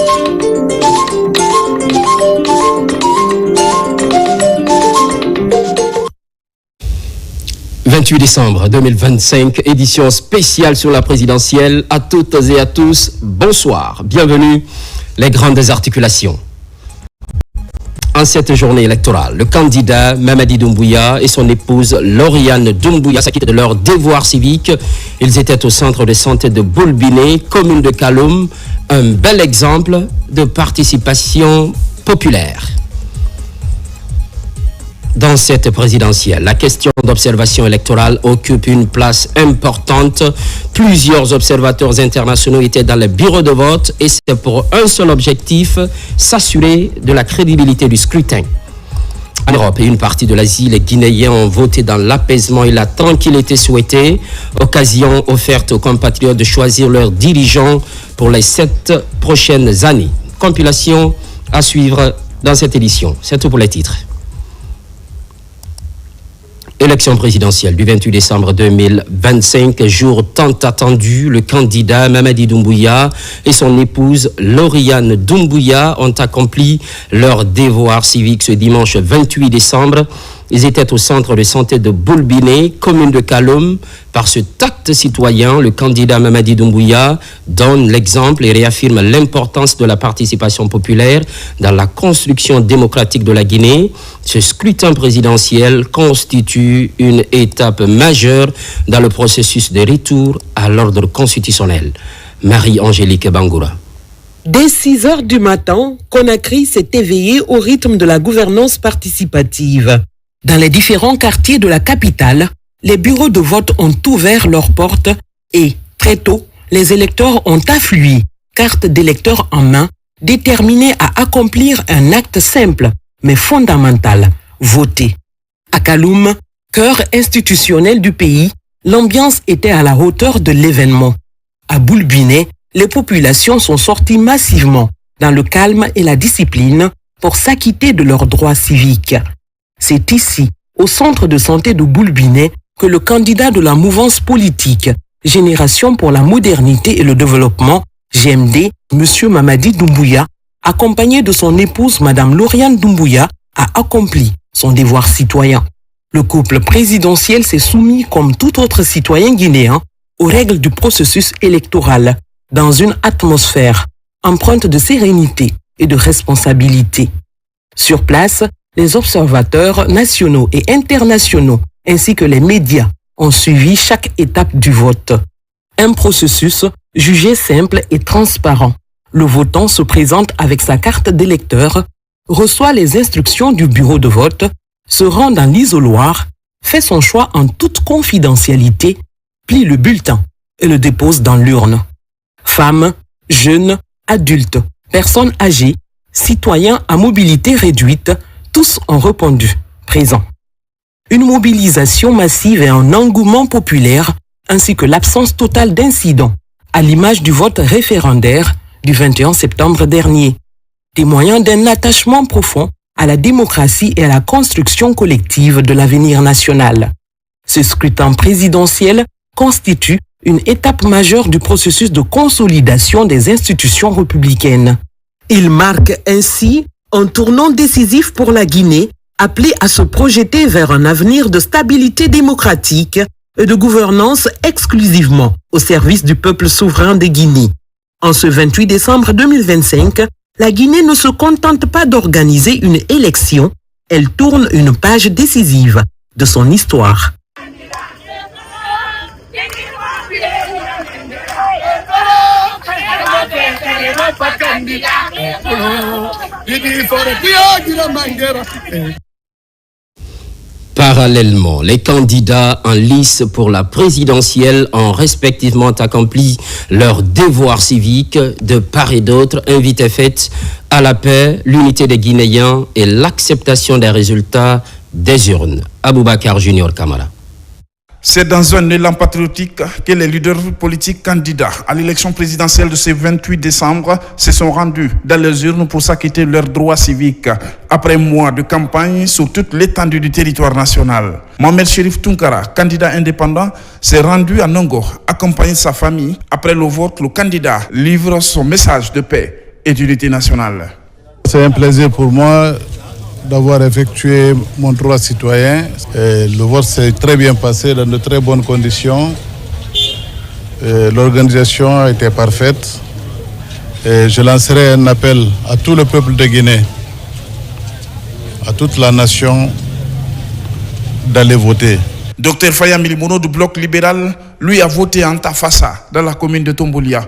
« 28 décembre 2025, édition spéciale sur la présidentielle. À toutes et à tous, bonsoir. Bienvenue, les grandes articulations. En cette journée électorale, le candidat Mamadi Doumbouya et son épouse Lauriane Doumbouya s'acquittent de leur devoir civique. Ils étaient au centre de santé de Boulbiné, commune de Kaloum, un bel exemple de participation populaire. Dans cette présidentielle, la question d'observation électorale occupe une place importante. Plusieurs observateurs internationaux étaient dans le bureau de vote et c'est pour un seul objectif, s'assurer de la crédibilité du scrutin. En Europe et une partie de l'Asie, les Guinéens ont voté dans l'apaisement et la tranquillité souhaitée. Occasion offerte aux compatriotes de choisir leurs dirigeants pour les 7 prochaines années. Compilation à suivre dans cette édition. C'est tout pour les titres. Élection présidentielle du 28 décembre 2025, jour tant attendu, le candidat Mamadi Doumbouya et son épouse Lauriane Doumbouya ont accompli leur devoir civique ce dimanche 28 décembre. Ils étaient au centre de santé de Boulbiné, commune de Kaloum. Par ce tact citoyen, le candidat Mamadi Doumbouya donne l'exemple et réaffirme l'importance de la participation populaire dans la construction démocratique de la Guinée. Ce scrutin présidentiel constitue une étape majeure dans le processus de retour à l'ordre constitutionnel. Marie-Angélique Bangoura. Dès 6 heures du matin, Conakry s'est éveillé au rythme de la gouvernance participative. Dans les différents quartiers de la capitale, les bureaux de vote ont ouvert leurs portes et, très tôt, les électeurs ont afflué, carte d'électeur en main, déterminés à accomplir un acte simple, mais fondamental, voter. À Kaloum, cœur institutionnel du pays, l'ambiance était à la hauteur de l'événement. À Boulbiné, les populations sont sorties massivement, dans le calme et la discipline, pour s'acquitter de leurs droits civiques. C'est ici, au centre de santé de Boulbiné, que le candidat de la mouvance politique Génération pour la modernité et le développement, GMD, M. Mamadi Doumbouya, accompagné de son épouse Mme Lauriane Doumbouya, a accompli son devoir citoyen. Le couple présidentiel s'est soumis, comme tout autre citoyen guinéen, aux règles du processus électoral, dans une atmosphère empreinte de sérénité et de responsabilité. Sur place, les observateurs nationaux et internationaux, ainsi que les médias, ont suivi chaque étape du vote. Un processus jugé simple et transparent. Le votant se présente avec sa carte d'électeur, reçoit les instructions du bureau de vote, se rend dans l'isoloir, fait son choix en toute confidentialité, plie le bulletin et le dépose dans l'urne. Femmes, jeunes, adultes, personnes âgées, citoyens à mobilité réduite, tous ont répondu présent. Une mobilisation massive et un engouement populaire, ainsi que l'absence totale d'incidents, à l'image du vote référendaire du 21 septembre dernier, témoignant d'un attachement profond à la démocratie et à la construction collective de l'avenir national. Ce scrutin présidentiel constitue une étape majeure du processus de consolidation des institutions républicaines. Il marque ainsi un tournant décisif pour la Guinée, appelée à se projeter vers un avenir de stabilité démocratique et de gouvernance exclusivement au service du peuple souverain de Guinée. En ce 28 décembre 2025, la Guinée ne se contente pas d'organiser une élection, elle tourne une page décisive de son histoire. Parallèlement, les candidats en lice pour la présidentielle ont respectivement accompli leur devoir civique de part et d'autre, invité faite à la paix, l'unité des Guinéens et l'acceptation des résultats des urnes. Aboubakar Junior Kamara. C'est dans un élan patriotique que les leaders politiques candidats à l'élection présidentielle de ce 28 décembre se sont rendus dans les urnes pour s'acquitter de leurs droits civiques après un mois de campagne sur toute l'étendue du territoire national. Mohamed Chérif Tunkara, candidat indépendant, s'est rendu à Nongo, accompagné de sa famille. Après le vote, le candidat livre son message de paix et d'unité nationale. C'est un plaisir pour moi d'avoir effectué mon droit citoyen. Le vote s'est très bien passé dans de très bonnes conditions. L'organisation a été parfaite. Je lancerai un appel à tout le peuple de Guinée, à toute la nation, d'aller voter. Dr Faya Milimono du Bloc libéral, lui, a voté en Tafassa, dans la commune de Tombolia.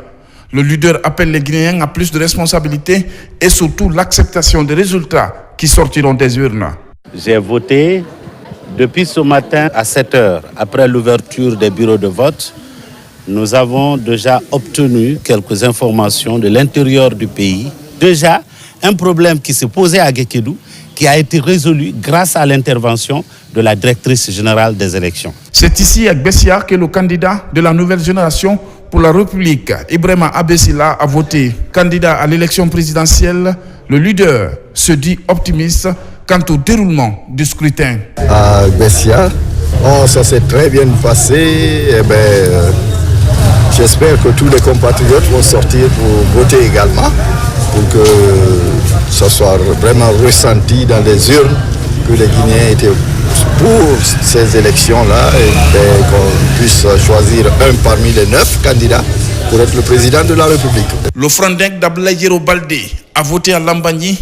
Le leader appelle les Guinéens à plus de responsabilités et surtout l'acceptation des résultats qui sortiront des urnes. J'ai voté depuis ce matin à 7 heures, après l'ouverture des bureaux de vote. Nous avons déjà obtenu quelques informations de l'intérieur du pays. Déjà, un problème qui se posait à Guékédou, qui a été résolu grâce à l'intervention de la directrice générale des élections. C'est ici à Bessia que le candidat de la nouvelle génération pour la République, Ibrahima Abessila, a voté. Candidat à l'élection présidentielle, le leader se dit optimiste quant au déroulement du scrutin. À Bessia, ça s'est très bien passé. J'espère que tous les compatriotes vont sortir pour voter également, pour que ça soit vraiment ressenti dans les urnes, que les Guinéens étaient pour ces élections-là et qu'on puisse choisir un parmi les 9 candidats pour être le président de la République. Le Frondingue d'Abdoulaye Baldé a voté à Lambagny,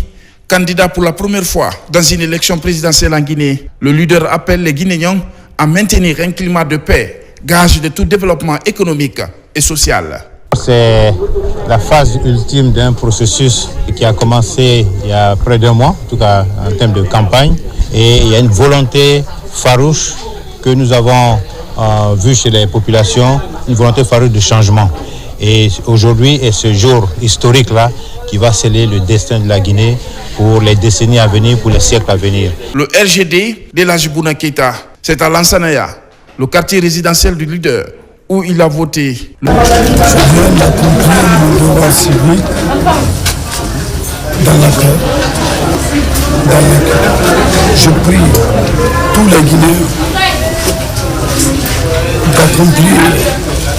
candidat pour la première fois dans une élection présidentielle en Guinée. Le leader appelle les Guinéens à maintenir un climat de paix, gage de tout développement économique et social. C'est la phase ultime d'un processus qui a commencé il y a près d'un mois, en tout cas en termes de campagne. Et il y a une volonté farouche que nous avons vue chez les populations, une volonté farouche de changement. Et aujourd'hui est ce jour historique-là qui va sceller le destin de la Guinée pour les décennies à venir, pour les siècles à venir. Le RGD de la Djibouna Keïta, c'est à Lansanaya, le quartier résidentiel du leader, où il a voté. Je viens d'accomplir mon devoir civique dans la paix. Je prie tous les Guinéens d'accomplir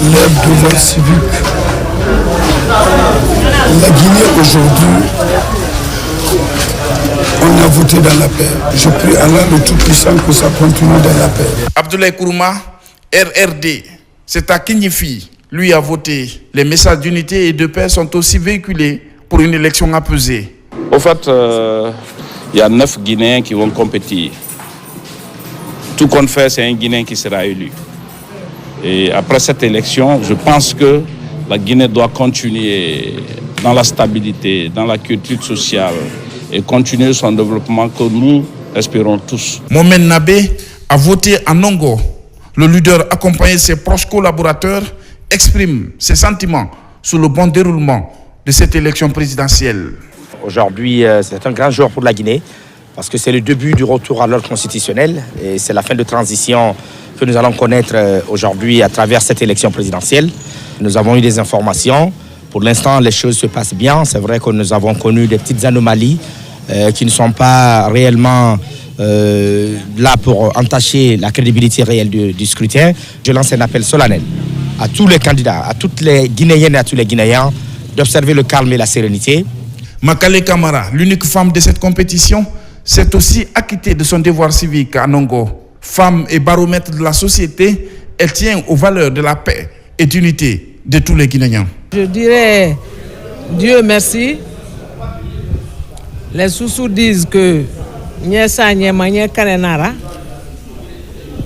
leur devoir civique. La Guinée aujourd'hui, on a voté dans la paix. Je prie Allah le Tout-Puissant que ça continue dans la paix. Abdoulaye Kourouma, RRD, c'est à Kignifi, lui a voté. Les messages d'unité et de paix sont aussi véhiculés pour une élection apaisée. Au fait, il y a 9 Guinéens qui vont compétir. Tout compte fait, c'est un Guinéen qui sera élu. Et après cette élection, je pense que la Guinée doit continuer dans la stabilité, dans la culture sociale et continuer son développement que nous espérons tous. Mohamed Nabé a voté à Nongo. Le leader, accompagné de ses proches collaborateurs, exprime ses sentiments sur le bon déroulement de cette élection présidentielle. Aujourd'hui, c'est un grand jour pour la Guinée parce que c'est le début du retour à l'ordre constitutionnel et c'est la fin de transition que nous allons connaître aujourd'hui à travers cette élection présidentielle. Nous avons eu des informations. Pour l'instant, les choses se passent bien. C'est vrai que nous avons connu des petites anomalies qui ne sont pas réellement là pour entacher la crédibilité réelle du scrutin. Je lance un appel solennel à tous les candidats, à toutes les Guinéennes et à tous les Guinéens d'observer le calme et la sérénité. Makale Kamara, l'unique femme de cette compétition, s'est aussi acquittée de son devoir civique à Nongo. Femme et baromètre de la société, elle tient aux valeurs de la paix et d'unité de tous les Guinéens. Je dirais Dieu merci. Les Soussous disent que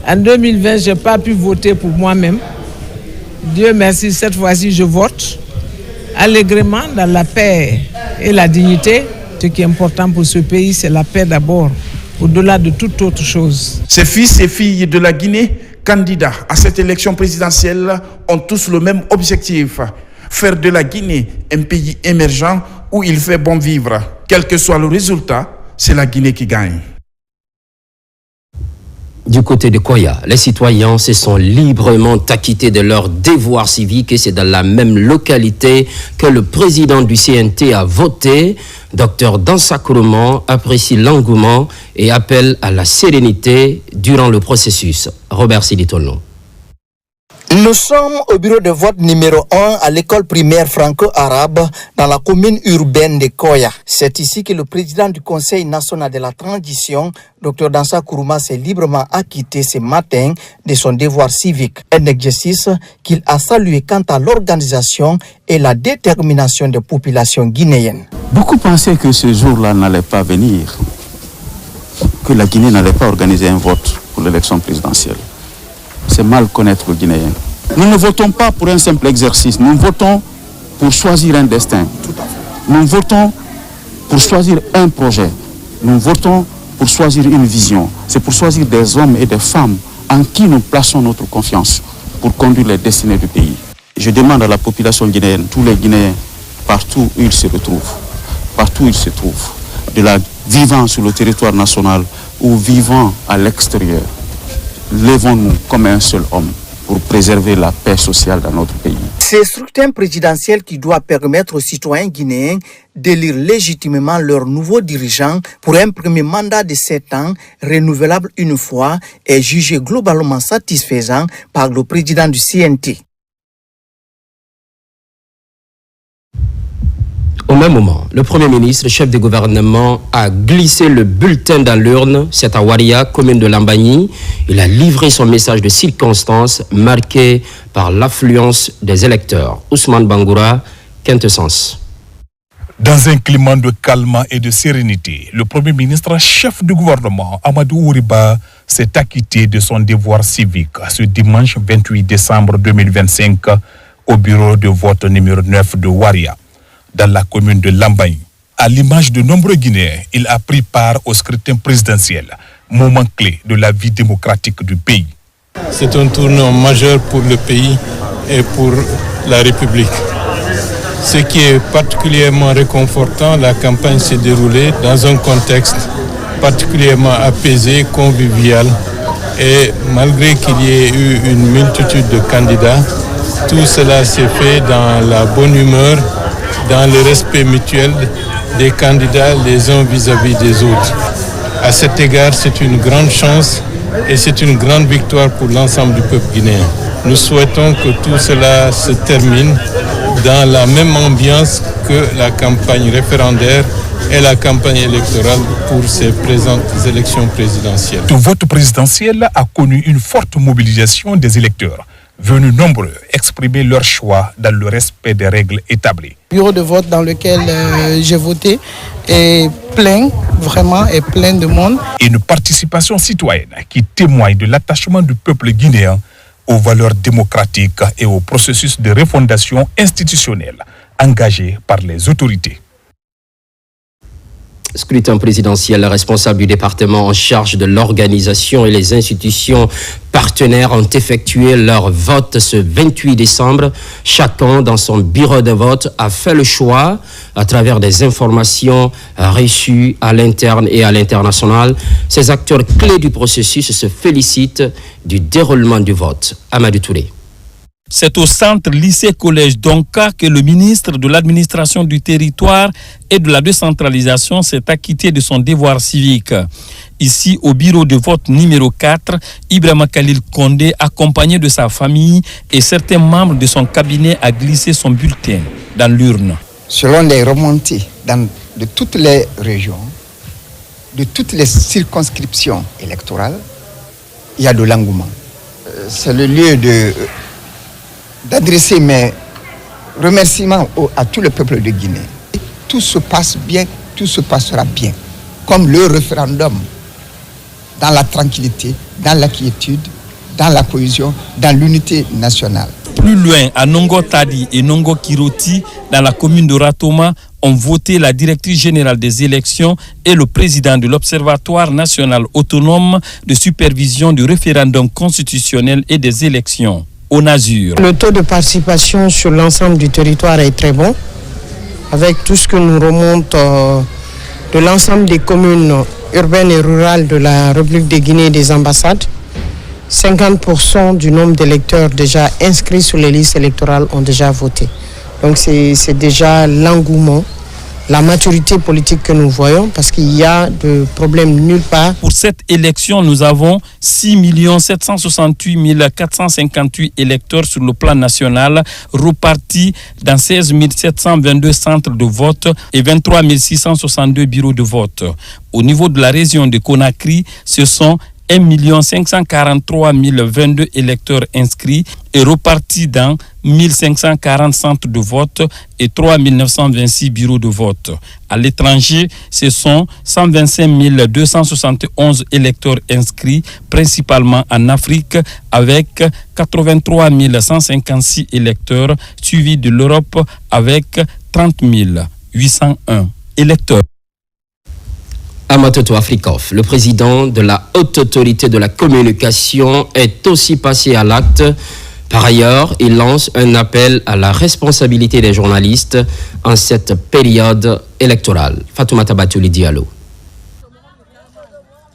en 2020, je n'ai pas pu voter pour moi-même. Dieu merci, cette fois-ci, je vote allègrement dans la paix et la dignité. Ce qui est important pour ce pays, c'est la paix d'abord, au-delà de toute autre chose. Ces fils et filles de la Guinée, candidats à cette élection présidentielle, ont tous le même objectif: faire de la Guinée un pays émergent où il fait bon vivre. Quel que soit le résultat, c'est la Guinée qui gagne. Du côté de Koya, les citoyens se sont librement acquittés de leur devoir civique et c'est dans la même localité que le président du CNT a voté. Dr Dansa Kourouma apprécie l'engouement et appelle à la sérénité durant le processus. Robert Siditono. Nous sommes au bureau de vote numéro 1 à l'école primaire franco-arabe dans la commune urbaine de Koya. C'est ici que le président du Conseil national de la transition, Dr Dansa Kourouma, s'est librement acquitté ce matin de son devoir civique. Un exercice qu'il a salué quant à l'organisation et la détermination des populations guinéennes. Beaucoup pensaient que ce jour-là n'allait pas venir, que la Guinée n'allait pas organiser un vote pour l'élection présidentielle. C'est mal connaître le Guinéen. Nous ne votons pas pour un simple exercice, nous votons pour choisir un destin. Nous votons pour choisir un projet. Nous votons pour choisir une vision. C'est pour choisir des hommes et des femmes en qui nous plaçons notre confiance pour conduire les destinées du pays. Je demande à la population guinéenne, tous les Guinéens, partout où ils se retrouvent, vivant sur le territoire national ou vivant à l'extérieur, levons-nous comme un seul homme pour préserver la paix sociale dans notre pays. C'est le scrutin présidentiel qui doit permettre aux citoyens guinéens d'élire légitimement leurs nouveaux dirigeants pour un premier mandat de 7 ans, renouvelable une fois, et jugé globalement satisfaisant par le président du CNT. Au même moment, le Premier ministre, chef du gouvernement, a glissé le bulletin dans l'urne. C'est à Waria, commune de Lambagny. Il a livré son message de circonstance marqué par l'affluence des électeurs. Ousmane Bangoura, Quintessence. Dans un climat de calme et de sérénité, le Premier ministre, chef du gouvernement, Amadou Ouriba, s'est acquitté de son devoir civique ce dimanche 28 décembre 2025 au bureau de vote numéro 9 de Waria, dans la commune de Lambagny. À l'image de nombreux Guinéens, il a pris part au scrutin présidentiel, moment clé de la vie démocratique du pays. C'est un tournant majeur pour le pays et pour la République. Ce qui est particulièrement réconfortant, la campagne s'est déroulée dans un contexte particulièrement apaisé, convivial, et malgré qu'il y ait eu une multitude de candidats, tout cela s'est fait dans la bonne humeur, dans le respect mutuel des candidats les uns vis-à-vis des autres. À cet égard, c'est une grande chance et c'est une grande victoire pour l'ensemble du peuple guinéen. Nous souhaitons que tout cela se termine dans la même ambiance que la campagne référendaire et la campagne électorale pour ces présentes élections présidentielles. Le vote présidentiel a connu une forte mobilisation des électeurs, venus nombreux exprimer leur choix dans le respect des règles établies. Le bureau de vote dans lequel j'ai voté est plein, vraiment, est plein de monde. Une participation citoyenne qui témoigne de l'attachement du peuple guinéen aux valeurs démocratiques et au processus de refondation institutionnelle engagé par les autorités. Scrutin présidentiel, le responsable du département en charge de l'organisation et les institutions partenaires ont effectué leur vote ce 28 décembre. Chacun dans son bureau de vote a fait le choix à travers des informations reçues à l'interne et à l'international. Ces acteurs clés du processus se félicitent du déroulement du vote. Amadou Touré. C'est au centre lycée-collège d'Onka que le ministre de l'administration du territoire et de la décentralisation s'est acquitté de son devoir civique. Ici, au bureau de vote numéro 4, Ibrahima Khalil Condé, accompagné de sa famille et certains membres de son cabinet, a glissé son bulletin dans l'urne. Selon les remontées de toutes les régions, de toutes les circonscriptions électorales, il y a de l'engouement. C'est le lieu d'adresser mes remerciements à tout le peuple de Guinée. Tout se passe bien, tout se passera bien. Comme le référendum, dans la tranquillité, dans la quiétude, dans la cohésion, dans l'unité nationale. Plus loin, à Nongo Tadi et Nongo Kiroti, dans la commune de Ratoma, ont voté la directrice générale des élections et le président de l'Observatoire national autonome de supervision du référendum constitutionnel et des élections. Au Nazur. Le taux de participation sur l'ensemble du territoire est très bon, avec tout ce que nous remonte de l'ensemble des communes urbaines et rurales de la République de Guinée et des ambassades. 50% du nombre d'électeurs déjà inscrits sur les listes électorales ont déjà voté. Donc c'est déjà l'engouement la maturité politique que nous voyons, parce qu'il y a de problèmes nulle part. Pour cette élection, nous avons 6 768 458 électeurs sur le plan national, repartis dans 16 722 centres de vote et 23 662 bureaux de vote. Au niveau de la région de Conakry, ce sont 1 543 022 électeurs inscrits et repartis dans 1540 centres de vote et 3 926 bureaux de vote. À l'étranger, ce sont 125 271 électeurs inscrits, principalement en Afrique, avec 83 156 électeurs, suivis de l'Europe avec 30 801 électeurs. Amatoto Afrikov, le président de la Haute Autorité de la Communication, est aussi passé à l'acte. Par ailleurs, il lance un appel à la responsabilité des journalistes en cette période électorale. Fatoumata Batouli Diallo.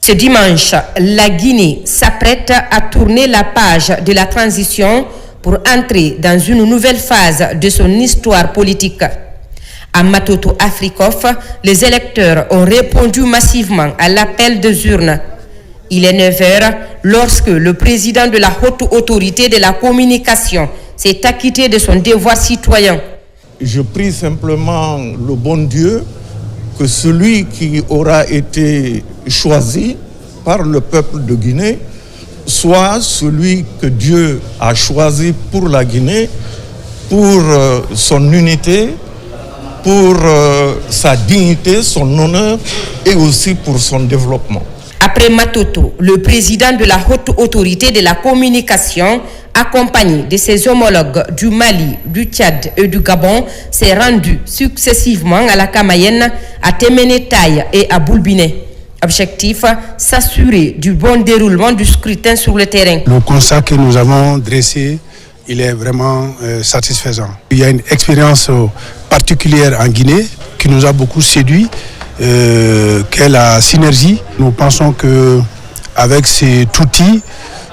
Ce dimanche, la Guinée s'apprête à tourner la page de la transition pour entrer dans une nouvelle phase de son histoire politique. À Matoto Afrikov, les électeurs ont répondu massivement à l'appel des urnes. Il est 9h lorsque le président de la Haute Autorité de la Communication s'est acquitté de son devoir citoyen. Je prie simplement le bon Dieu que celui qui aura été choisi par le peuple de Guinée soit celui que Dieu a choisi pour la Guinée, pour son unité, pour sa dignité, son honneur et aussi pour son développement. Après Matoto, le président de la Haute Autorité de la Communication, accompagné de ses homologues du Mali, du Tchad et du Gabon, s'est rendu successivement à la Kamayenne, à Temenetaï et à Boulbiné. Objectif, s'assurer du bon déroulement du scrutin sur le terrain. Le constat que nous avons dressé, il est vraiment satisfaisant. Il y a une expérience particulière en Guinée qui nous a beaucoup séduit, qu'est la synergie. Nous pensons qu'avec cet outil,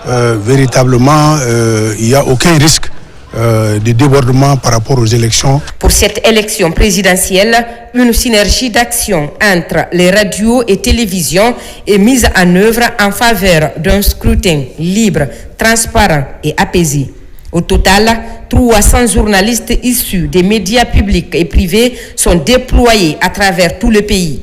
véritablement, il n'y a aucun risque de débordement par rapport aux élections. Pour cette élection présidentielle, une synergie d'action entre les radios et télévisions est mise en œuvre en faveur d'un scrutin libre, transparent et apaisé. Au total, 300 journalistes issus des médias publics et privés sont déployés à travers tout le pays.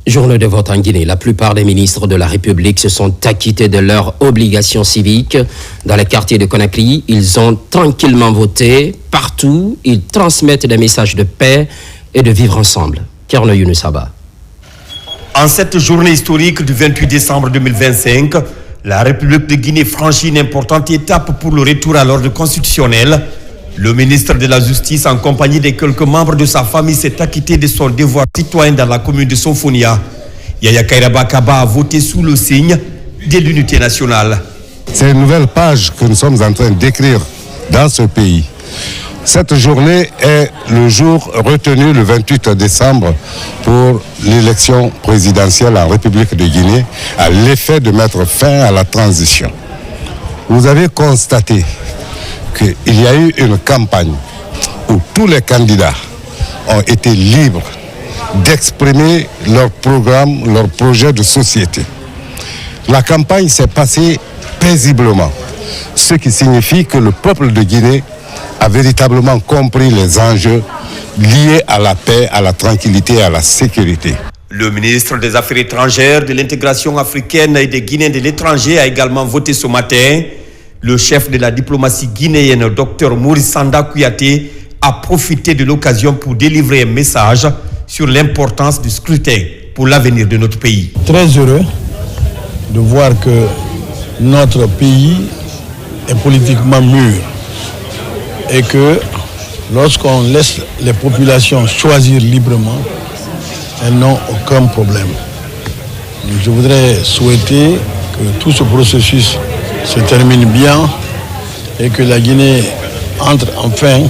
Journée de vote en Guinée. La plupart des ministres de la République se sont acquittés de leurs obligations civiques. Dans les quartiers de Conakry, ils ont tranquillement voté. Partout, ils transmettent des messages de paix et de vivre ensemble. Kerno Younoussaba. En cette journée historique du 28 décembre 2025, la République de Guinée franchit une importante étape pour le retour à l'ordre constitutionnel. Le ministre de la Justice, en compagnie de quelques membres de sa famille, s'est acquitté de son devoir citoyen dans la commune de Sofonia. Yaya Kairaba Kaba a voté sous le signe de l'unité nationale. C'est une nouvelle page que nous sommes en train d'écrire dans ce pays. Cette journée est le jour retenu le 28 décembre pour l'élection présidentielle en République de Guinée à l'effet de mettre fin à la transition. Vous avez constaté qu'il y a eu une campagne où tous les candidats ont été libres d'exprimer leur programme, leur projet de société. La campagne s'est passée paisiblement, ce qui signifie que le peuple de Guinée a véritablement compris les enjeux liés à la paix, à la tranquillité et à la sécurité. Le ministre des Affaires étrangères, de l'intégration africaine et des Guinéens de l'étranger a également voté ce matin. Le chef de la diplomatie guinéenne, Dr Maurice Sanda Kouyaté, a profité de l'occasion pour délivrer un message sur l'importance du scrutin pour l'avenir de notre pays. Très heureux de voir que notre pays est politiquement mûr et que lorsqu'on laisse les populations choisir librement, elles n'ont aucun problème. Je voudrais souhaiter que tout ce processus se termine bien et que la Guinée entre enfin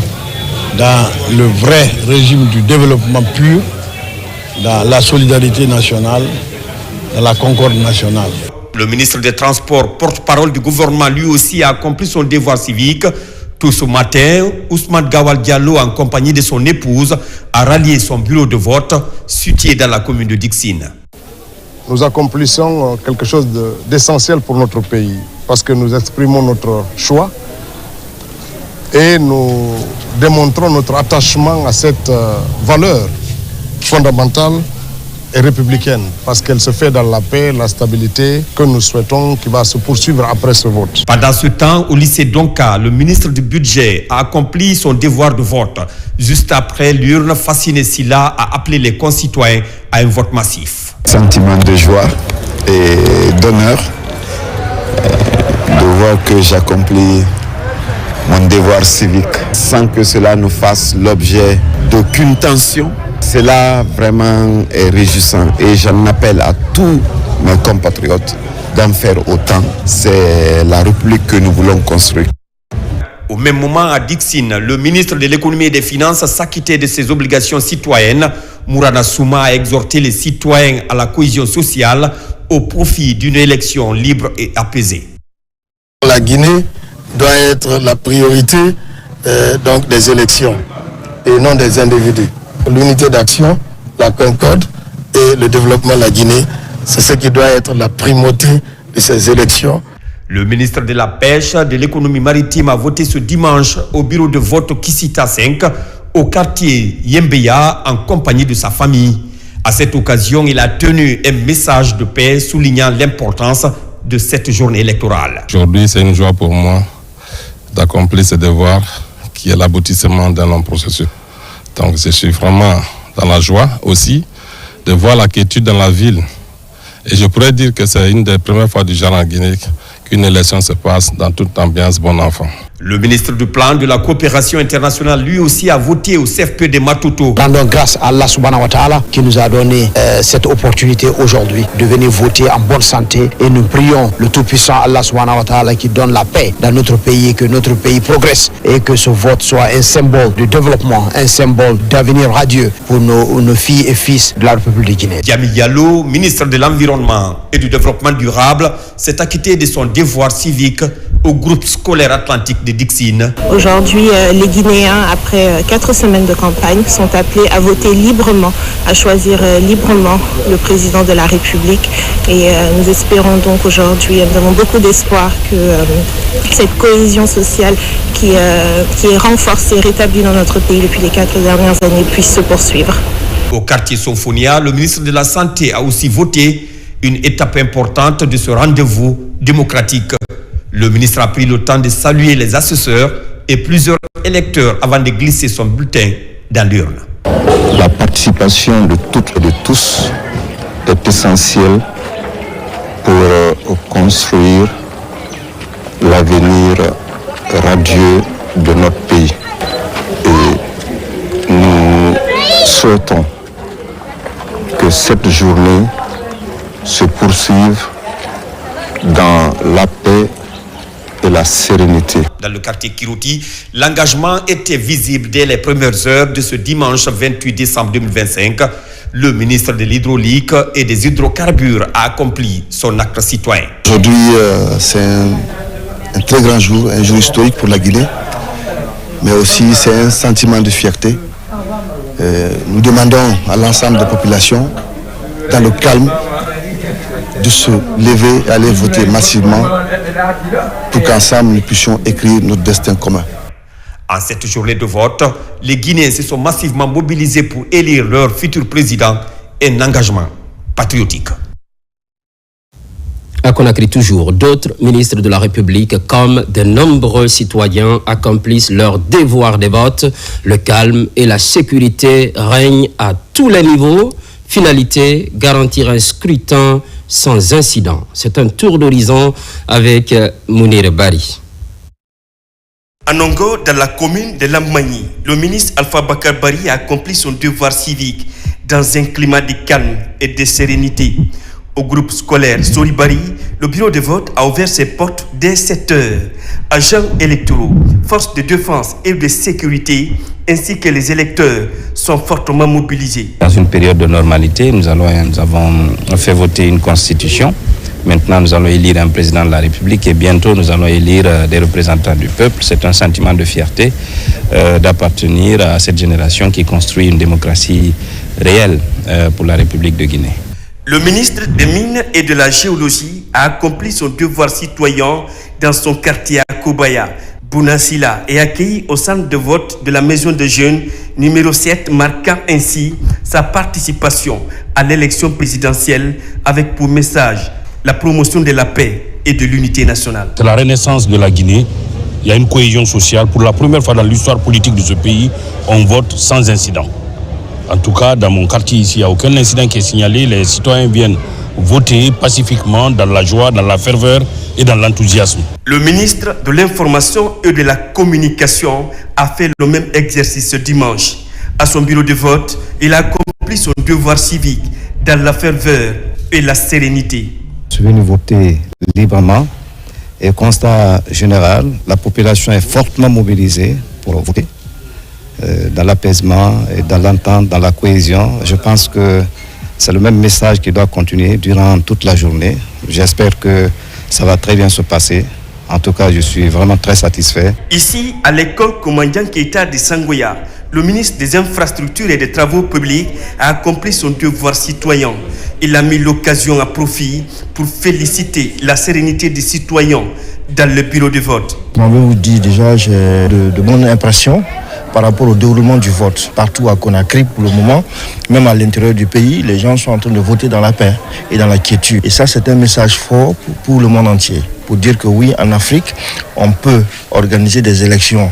dans le vrai régime du développement pur, dans la solidarité nationale, dans la concorde nationale. Le ministre des Transports, porte-parole du gouvernement, lui aussi a accompli son devoir civique, Tôt ce matin, Ousmane Gawal Diallo, en compagnie de son épouse, a rallié son bureau de vote situé dans la commune de Dixine. Nous accomplissons quelque chose d'essentiel pour notre pays parce que nous exprimons notre choix et nous démontrons notre attachement à cette valeur fondamentale et républicaine parce qu'elle se fait dans la paix, la stabilité que nous souhaitons qui va se poursuivre après ce vote. Pendant ce temps, au lycée Donka, le ministre du Budget a accompli son devoir de vote. Juste après, l'urne Fasciné Silla a appelé les concitoyens à un vote massif. Sentiment de joie et d'honneur de voir que j'accomplis mon devoir civique sans que cela nous fasse l'objet d'aucune tension. Cela vraiment est réjouissant et j'en appelle à tous mes compatriotes d'en faire autant. C'est la République que nous voulons construire. Au même moment, à Dixine, le ministre de l'économie et des finances s'acquittait de ses obligations citoyennes. Mourana Souma a exhorté les citoyens à la cohésion sociale au profit d'une élection libre et apaisée. La Guinée doit être la priorité donc des élections et non des individus. L'unité d'action, la concorde et le développement de la Guinée, c'est ce qui doit être la primauté de ces élections. Le ministre de la Pêche, de l'économie maritime a voté ce dimanche au bureau de vote Kisita 5 au quartier Yembeya en compagnie de sa famille. À cette occasion, il a tenu un message de paix soulignant l'importance de cette journée électorale. Aujourd'hui, c'est une joie pour moi d'accomplir ce devoir qui est l'aboutissement d'un long processus. Donc je suis vraiment dans la joie aussi de voir la quiétude dans la ville. Et je pourrais dire que c'est une des premières fois du genre en Guinée qu'une élection se passe dans toute ambiance bon enfant. Le ministre du Plan de la coopération internationale, lui aussi, a voté au CFP de Maputo. Rendons grâce à Allah subhanahu wa ta'ala qui nous a donné cette opportunité aujourd'hui de venir voter en bonne santé. Et nous prions le Tout-Puissant Allah subhanahu wa ta'ala qui donne la paix dans notre pays et que notre pays progresse. Et que ce vote soit un symbole de développement, un symbole d'avenir radieux pour nos filles et fils de la République de Guinée. Diami Diallo, ministre de l'Environnement et du Développement durable, s'est acquitté de son devoir civique au groupe scolaire atlantique de Dixine. Aujourd'hui, les Guinéens, après 4 semaines de campagne, sont appelés à voter librement, à choisir librement le président de la République. Et nous espérons donc aujourd'hui, nous avons beaucoup d'espoir que cette cohésion sociale qui est renforcée, rétablie dans notre pays depuis les 4 dernières années, puisse se poursuivre. Au quartier Symphonia, le ministre de la Santé a aussi voté une étape importante de ce rendez-vous démocratique. Le ministre a pris le temps de saluer les assesseurs et plusieurs électeurs avant de glisser son bulletin dans l'urne. La participation de toutes et de tous est essentielle pour construire l'avenir radieux de notre pays. Et nous souhaitons que cette journée se poursuive dans la paix et la sérénité. Dans le quartier Kirouti, l'engagement était visible dès les premières heures de ce dimanche 28 décembre 2025. Le ministre de l'Hydraulique et des Hydrocarbures a accompli son acte citoyen. Aujourd'hui, c'est un très grand jour, un jour historique pour la Guinée, mais aussi c'est un sentiment de fierté. Nous demandons à l'ensemble des populations, dans le calme, de se lever et aller voter massivement pour qu'ensemble nous puissions écrire notre destin commun. En cette journée de vote, les Guinéens se sont massivement mobilisés pour élire leur futur président, un engagement patriotique. À Conakry toujours, d'autres ministres de la République comme de nombreux citoyens accomplissent leur devoir de vote. Le calme et la sécurité règnent à tous les niveaux. Finalité, garantir un scrutin sans incident. C'est un tour d'horizon avec Mounir Bari. À Nongo, dans la commune de Lamagny, le ministre Alpha Bakar Bari a accompli son devoir civique dans un climat de calme et de sérénité. Au groupe scolaire Soribari, le bureau de vote a ouvert ses portes dès 7 heures. Agents électoraux, forces de défense et de sécurité, ainsi que les électeurs sont fortement mobilisés. Dans une période de normalité, nous avons fait voter une constitution Maintenant, nous allons élire un président de la République et bientôt, nous allons élire des représentants du peuple. C'est un sentiment de fierté d'appartenir à cette génération qui construit une démocratie réelle pour la République de Guinée. Le ministre des Mines et de la Géologie a accompli son devoir citoyen dans son quartier à Kobaya. Bounasila est accueilli au centre de vote de la maison de jeunes numéro 7, marquant ainsi sa participation à l'élection présidentielle avec pour message la promotion de la paix et de l'unité nationale. C'est la renaissance de la Guinée. Il y a une cohésion sociale. Pour la première fois dans l'histoire politique de ce pays, on vote sans incident. En tout cas, dans mon quartier ici, il n'y a aucun incident qui est signalé. Les citoyens viennent voter pacifiquement, dans la joie, dans la ferveur et dans l'enthousiasme. Le ministre de l'Information et de la Communication a fait le même exercice ce dimanche. À son bureau de vote, il a accompli son devoir civique dans la ferveur et la sérénité. Je suis venu voter librement et constat général, la population est fortement mobilisée pour voter dans l'apaisement et dans l'entente, dans la cohésion. Je pense que c'est le même message qui doit continuer durant toute la journée. J'espère que ça va très bien se passer. En tout cas, je suis vraiment très satisfait. Ici, à l'école Commandant Keita de Sangoya, le ministre des Infrastructures et des Travaux publics a accompli son devoir citoyen. Il a mis l'occasion à profit pour féliciter la sérénité des citoyens dans le bureau de vote. Je vais vous dire déjà, j'ai de bonnes impressions par rapport au déroulement du vote. Partout à Conakry, pour le moment, même à l'intérieur du pays, les gens sont en train de voter dans la paix et dans la quiétude. Et ça, c'est un message fort pour le monde entier. Pour dire que oui, en Afrique, on peut organiser des élections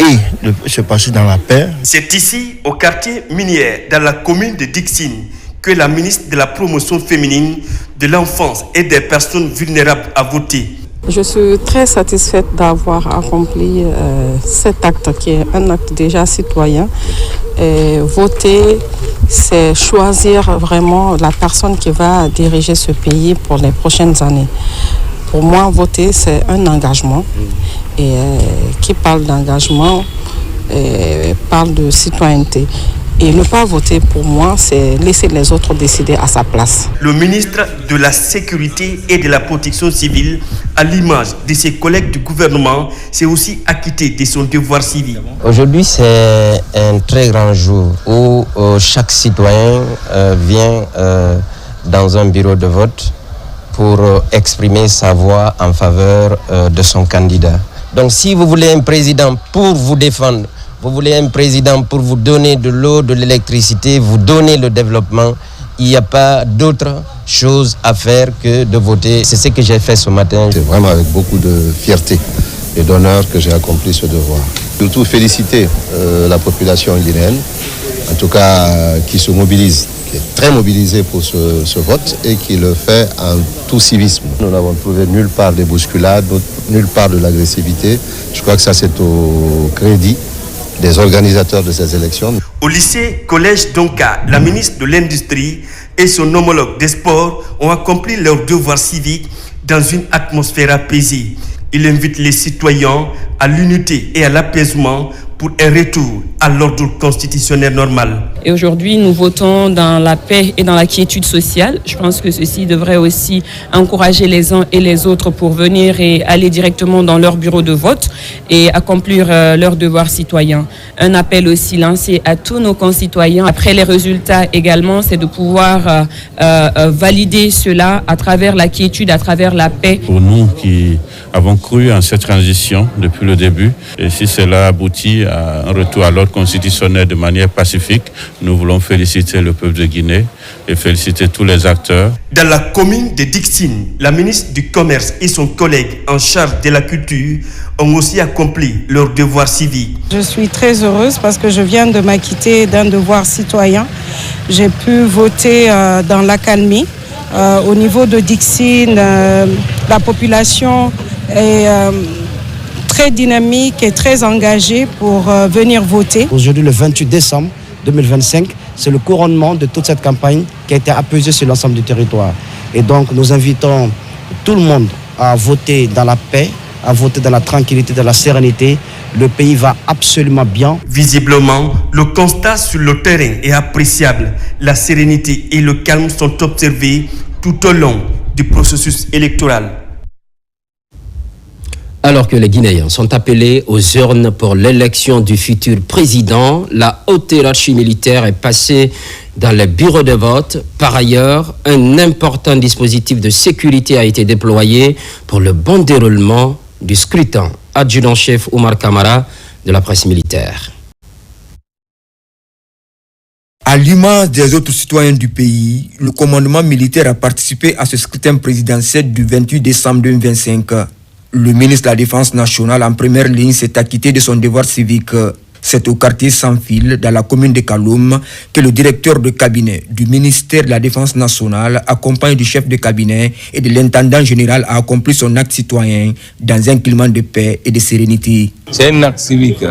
et se passer dans la paix. C'est ici, au quartier minier, dans la commune de Dixine, que la ministre de la Promotion féminine, de l'enfance et des personnes vulnérables a voté. Je suis très satisfaite d'avoir accompli cet acte qui est un acte déjà citoyen. Et voter, c'est choisir vraiment la personne qui va diriger ce pays pour les prochaines années. Pour moi, voter, c'est un engagement. Et qui parle d'engagement, parle de citoyenneté. Et ne pas voter, pour moi, c'est laisser les autres décider à sa place. Le ministre de la Sécurité et de la Protection civile, à l'image de ses collègues du gouvernement, s'est aussi acquitté de son devoir civique. Aujourd'hui, c'est un très grand jour où chaque citoyen vient dans un bureau de vote pour exprimer sa voix en faveur de son candidat. Donc si vous voulez un président pour vous défendre, vous voulez un président pour vous donner de l'eau, de l'électricité, vous donner le développement, il n'y a pas d'autre chose à faire que de voter. C'est ce que j'ai fait ce matin. C'est vraiment avec beaucoup de fierté et d'honneur que j'ai accompli ce devoir. Surtout féliciter la population guinéenne, en tout cas qui se mobilise, qui est très mobilisée pour ce vote et qui le fait en tout civisme. Nous n'avons trouvé nulle part des bousculades, nulle part de l'agressivité. Je crois que ça c'est au crédit des organisateurs de ces élections. Au lycée Collège Donka, la ministre de l'Industrie et son homologue des Sports ont accompli leur devoir civique dans une atmosphère apaisée. Il invite les citoyens à l'unité et à l'apaisement pour un retour à l'ordre constitutionnel normal. Et aujourd'hui, nous votons dans la paix et dans la quiétude sociale. Je pense que ceci devrait aussi encourager les uns et les autres pour venir et aller directement dans leur bureau de vote et accomplir leur devoir citoyen. Un appel aussi lancé à tous nos concitoyens. Après les résultats également, c'est de pouvoir valider cela à travers la quiétude, à travers la paix. Pour nous qui avons cru en cette transition depuis le début, et si cela aboutit à un retour à l'ordre constitutionnel de manière pacifique, nous voulons féliciter le peuple de Guinée et féliciter tous les acteurs. Dans la commune de Dixine, la ministre du Commerce et son collègue en charge de la culture ont aussi accompli leur devoir civique. Je suis très heureuse parce que je viens de m'acquitter d'un devoir citoyen. J'ai pu voter dans l'accalmie. Au niveau de Dixine, la population est très dynamique et très engagée pour venir voter. Aujourd'hui, le 28 décembre 2025, c'est le couronnement de toute cette campagne qui a été apaisée sur l'ensemble du territoire. Et donc, nous invitons tout le monde à voter dans la paix, à voter dans la tranquillité, dans la sérénité. Le pays va absolument bien. Visiblement, le constat sur le terrain est appréciable. La sérénité et le calme sont observés tout au long du processus électoral. Alors que les Guinéens sont appelés aux urnes pour l'élection du futur président, la haute hiérarchie militaire est passée dans les bureaux de vote. Par ailleurs, un important dispositif de sécurité a été déployé pour le bon déroulement du scrutin. Adjudant-chef Oumar Kamara de la presse militaire. À l'image des autres citoyens du pays, le commandement militaire a participé à ce scrutin présidentiel du 28 décembre 2025. Le ministre de la Défense nationale en première ligne s'est acquitté de son devoir civique. C'est au quartier Sans Fil, dans la commune de Kaloum, que le directeur de cabinet du ministère de la Défense nationale, accompagné du chef de cabinet et de l'intendant général, a accompli son acte citoyen dans un climat de paix et de sérénité. C'est un acte civique.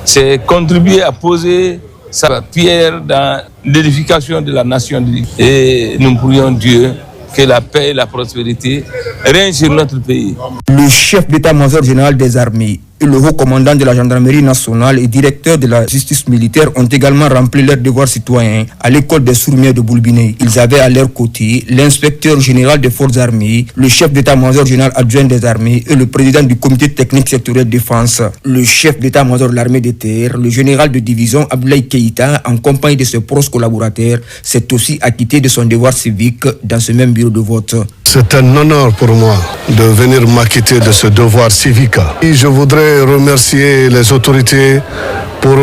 C'est contribuer à poser sa pierre dans l'édification de la nation. Et nous prions Dieu que la paix et la prospérité règnent sur notre pays. Le chef d'état-major général des armées et le haut commandant de la gendarmerie nationale et directeur de la justice militaire ont également rempli leurs devoirs citoyens à l'école des sourmiers de Boulbiné. Ils avaient à leur côté l'inspecteur général des forces armées, le chef d'état-major général adjoint des armées et le président du comité technique sectoriel défense. Le chef d'état-major de l'armée de terre, le général de division Abdoulaye Keïta, en compagnie de ses proches collaborateurs, s'est aussi acquitté de son devoir civique dans ce même bureau de vote. C'est un honneur pour moi de venir m'acquitter de ce devoir civique. Et je voudrais remercier les autorités pour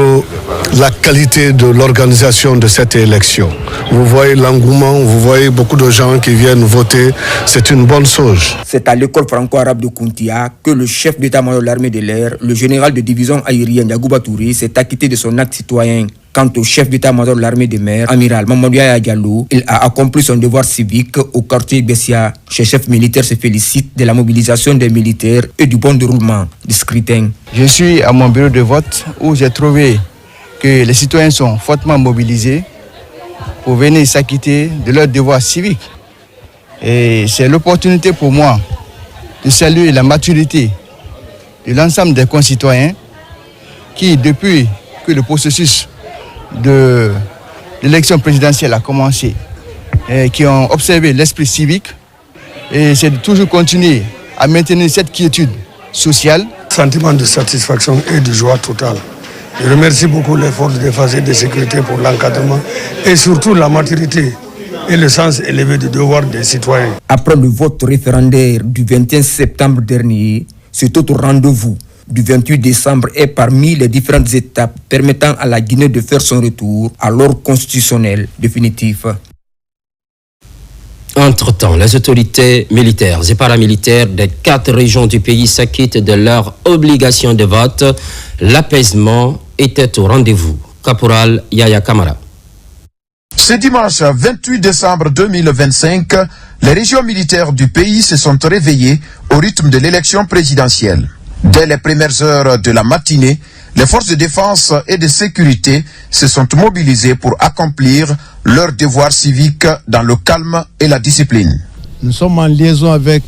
la qualité de l'organisation de cette élection. Vous voyez l'engouement, vous voyez beaucoup de gens qui viennent voter. C'est une bonne chose. C'est à l'école franco-arabe de Kountia que le chef d'état-major de l'armée de l'air, le général de division aérienne Yagouba Touré, s'est acquitté de son acte citoyen. Quant au chef d'état-major de l'armée de mer, amiral Mamadou Yaya Diallo, il a accompli son devoir civique au quartier Bessia. Ce chef militaire se félicite de la mobilisation des militaires et du bon déroulement du scrutin. Je suis à mon bureau de vote où j'ai trouvé que les citoyens sont fortement mobilisés pour venir s'acquitter de leur devoir civique. Et c'est l'opportunité pour moi de saluer la maturité de l'ensemble des concitoyens qui, depuis que le processus de l'élection présidentielle a commencé, et qui ont observé l'esprit civique, et c'est de toujours continuer à maintenir cette quiétude sociale. Sentiment de satisfaction et de joie totale. Je remercie beaucoup les forces de défense et de sécurité pour l'encadrement et surtout la maturité et le sens élevé du devoir des citoyens. Après le vote référendaire du 21 septembre dernier, cet autre rendez-vous du 28 décembre est parmi les différentes étapes permettant à la Guinée de faire son retour à l'ordre constitutionnel définitif. Entre-temps, les autorités militaires et paramilitaires des 4 régions du pays s'acquittent de leur obligation de vote. L'apaisement était au rendez-vous. Caporal Yaya Kamara. Ce dimanche 28 décembre 2025, les régions militaires du pays se sont réveillées au rythme de l'élection présidentielle. Dès les premières heures de la matinée, les forces de défense et de sécurité se sont mobilisées pour accomplir leur devoir civique dans le calme et la discipline. Nous sommes en liaison avec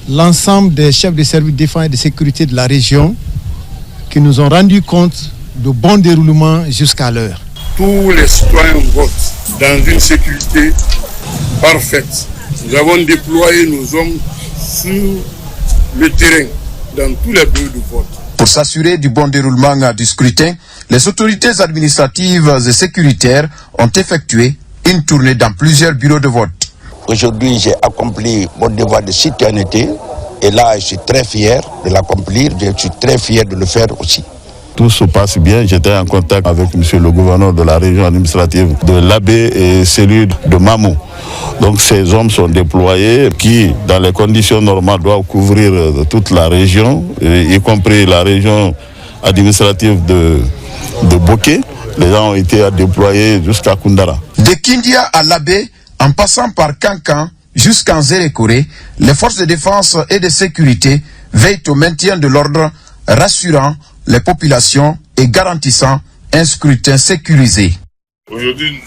l'ensemble des chefs de services de défense et de sécurité de la région qui nous ont rendu compte du bon déroulement jusqu'à l'heure. Tous les citoyens votent dans une sécurité parfaite. Nous avons déployé nos hommes sur le terrain dans tous les bureaux de vote. Pour s'assurer du bon déroulement du scrutin, les autorités administratives et sécuritaires ont effectué une tournée dans plusieurs bureaux de vote. Aujourd'hui, j'ai accompli mon devoir de citoyenneté et là, je suis très fier de l'accomplir, je suis très fier de le faire aussi. Tout se passe bien. J'étais en contact avec monsieur le gouverneur de la région administrative de l'Abbé et celui de Mamou. Donc ces hommes sont déployés qui, dans les conditions normales, doivent couvrir toute la région, y compris la région administrative de Boké. Les gens ont été déployés jusqu'à Koundara. De Kindia à l'Abbé, en passant par Kankan jusqu'en Zérékoré, les forces de défense et de sécurité veillent au maintien de l'ordre, rassurant les populations et garantissant un scrutin sécurisé. Aujourd'hui,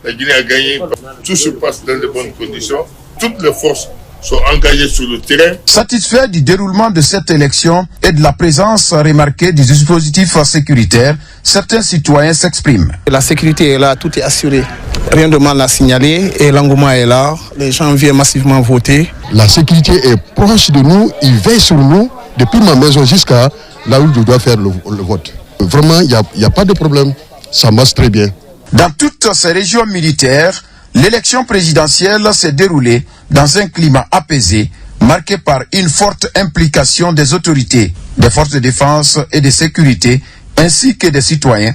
la Guinée a gagné. Tout se passe dans de bonnes conditions. Toutes les forces sont engagées sur le terrain. Satisfait du déroulement de cette élection et de la présence remarquée du dispositif sécuritaire, certains citoyens s'expriment. La sécurité est là, tout est assuré. Rien de mal à signaler et l'engouement est là. Les gens viennent massivement voter. La sécurité est proche de nous, ils veillent sur nous depuis ma maison jusqu'à là où je dois faire le vote. Vraiment, il n'y a pas de problème, ça marche très bien. Dans toutes ces régions militaires, l'élection présidentielle s'est déroulée dans un climat apaisé, marqué par une forte implication des autorités, des forces de défense et de sécurité, ainsi que des citoyens.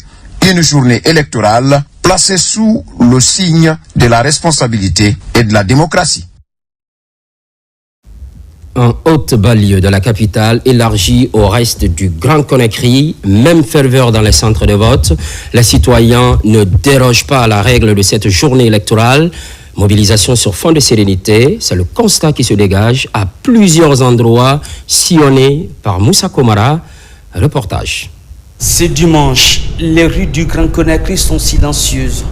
Une journée électorale placée sous le signe de la responsabilité et de la démocratie. En haute banlieue de la capitale, élargie au reste du Grand Conakry, même ferveur dans les centres de vote, les citoyens ne dérogent pas à la règle de cette journée électorale. Mobilisation sur fond de sérénité, c'est le constat qui se dégage à plusieurs endroits sillonnés par Moussa Komara. Reportage. Ce dimanche, les rues du Grand Conakry sont silencieuses.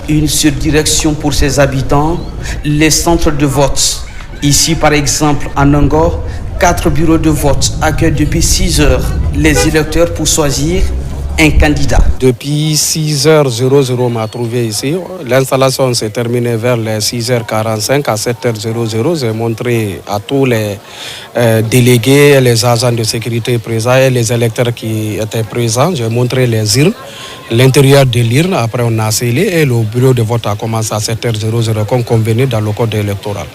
Une seule direction pour ses habitants, les centres de vote. Ici, par exemple, à Nangor, 4 bureaux de vote accueillent depuis 6 heures les électeurs pour choisir un candidat. Depuis 6h00, m'a trouvé ici. L'installation s'est terminée vers les 6h45. À 7h00, j'ai montré à tous les délégués, les agents de sécurité présents et les électeurs qui étaient présents. J'ai montré les urnes, l'intérieur de l'urne. Après, on a scellé et le bureau de vote a commencé à 7h00 comme convenu dans le code électoral.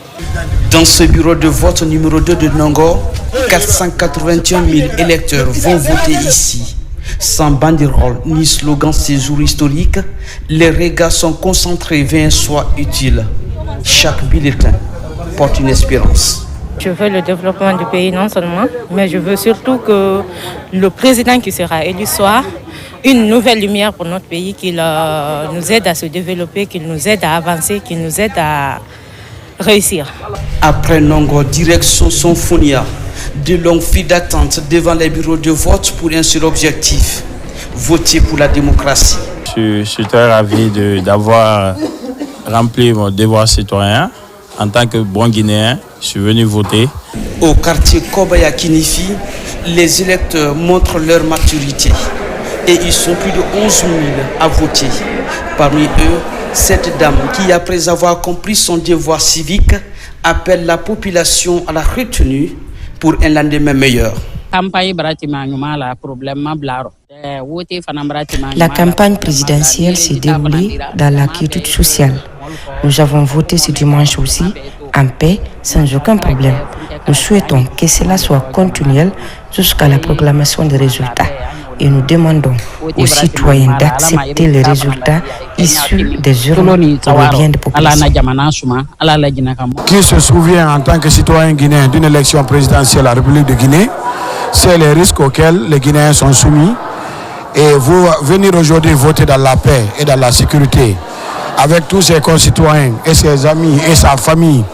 Dans ce bureau de vote numéro 2 de Nangor, 481 000 électeurs vont voter ici. Sans banderole ni slogan séjour historique, les regards sont concentrés vers un choix utile. Chaque bulletin porte une espérance. Je veux le développement du pays non seulement, mais je veux surtout que le président qui sera élu soit une nouvelle lumière pour notre pays, qu'il nous aide à se développer, qu'il nous aide à avancer, qu'il nous aide à réussir. Après Nangor, direction Sonfonia. De longues files d'attente devant les bureaux de vote pour un seul objectif, voter pour la démocratie. Je suis très ravi d'avoir rempli mon devoir citoyen. En tant que bon Guinéen, je suis venu voter. Au quartier Kobaya Kinifi, les électeurs montrent leur maturité et ils sont plus de 11 000 à voter. Parmi eux, cette dame qui, après avoir accompli son devoir civique, appelle la population à la retenue pour un lendemain meilleur. La campagne présidentielle s'est déroulée dans la quiétude sociale. Nous avons voté ce dimanche aussi en paix, sans aucun problème. Nous souhaitons que cela soit continuel jusqu'à la proclamation des résultats. Et nous demandons aux citoyens d'accepter les résultats issus des urnes pour le bien des populations. Qui se souvient en tant que citoyen guinéen d'une élection présidentielle à la République de Guinée, c'est les risques auxquels les Guinéens sont soumis. Et vous venir aujourd'hui voter dans la paix et dans la sécurité, avec tous ses concitoyens et ses amis et sa famille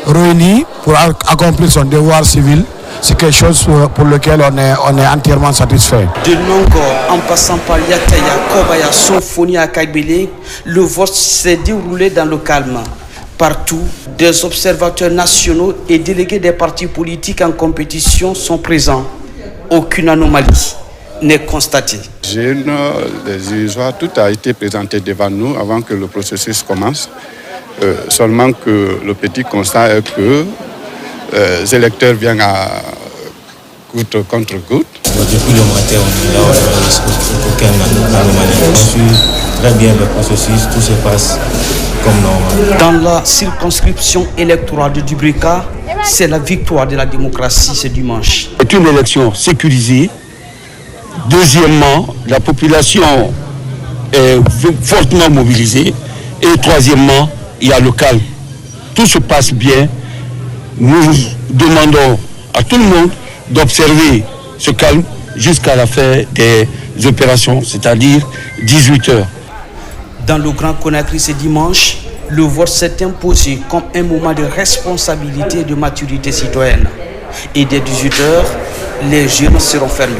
réunis pour accomplir son devoir civil, c'est quelque chose pour lequel on est entièrement satisfait. De Nangor, en passant par Yataya, Kobaya, Sonfonia, Kagbele, le vote s'est déroulé dans le calme. Partout, des observateurs nationaux et délégués des partis politiques en compétition sont présents. Aucune anomalie n'est constatée. Jeunes, les illusoires, tout a été présenté devant nous avant que le processus commence. Seulement que le petit constat est que les électeurs viennent à goutte contre goutte. Depuis le matin, on est là, aucun anomalie. On suit très bien le processus, tout se passe comme normal. Dans la circonscription électorale de Dubrika, c'est la victoire de la démocratie ce dimanche. C'est une élection sécurisée. Deuxièmement, la population est fortement mobilisée. Et troisièmement, il y a le calme. Tout se passe bien. Nous demandons à tout le monde d'observer ce calme jusqu'à la fin des opérations, c'est-à-dire 18 heures. Dans le Grand Conakry ce dimanche, le vote s'est imposé comme un moment de responsabilité et de maturité citoyenne. Et dès 18 heures, les jeunes seront fermés.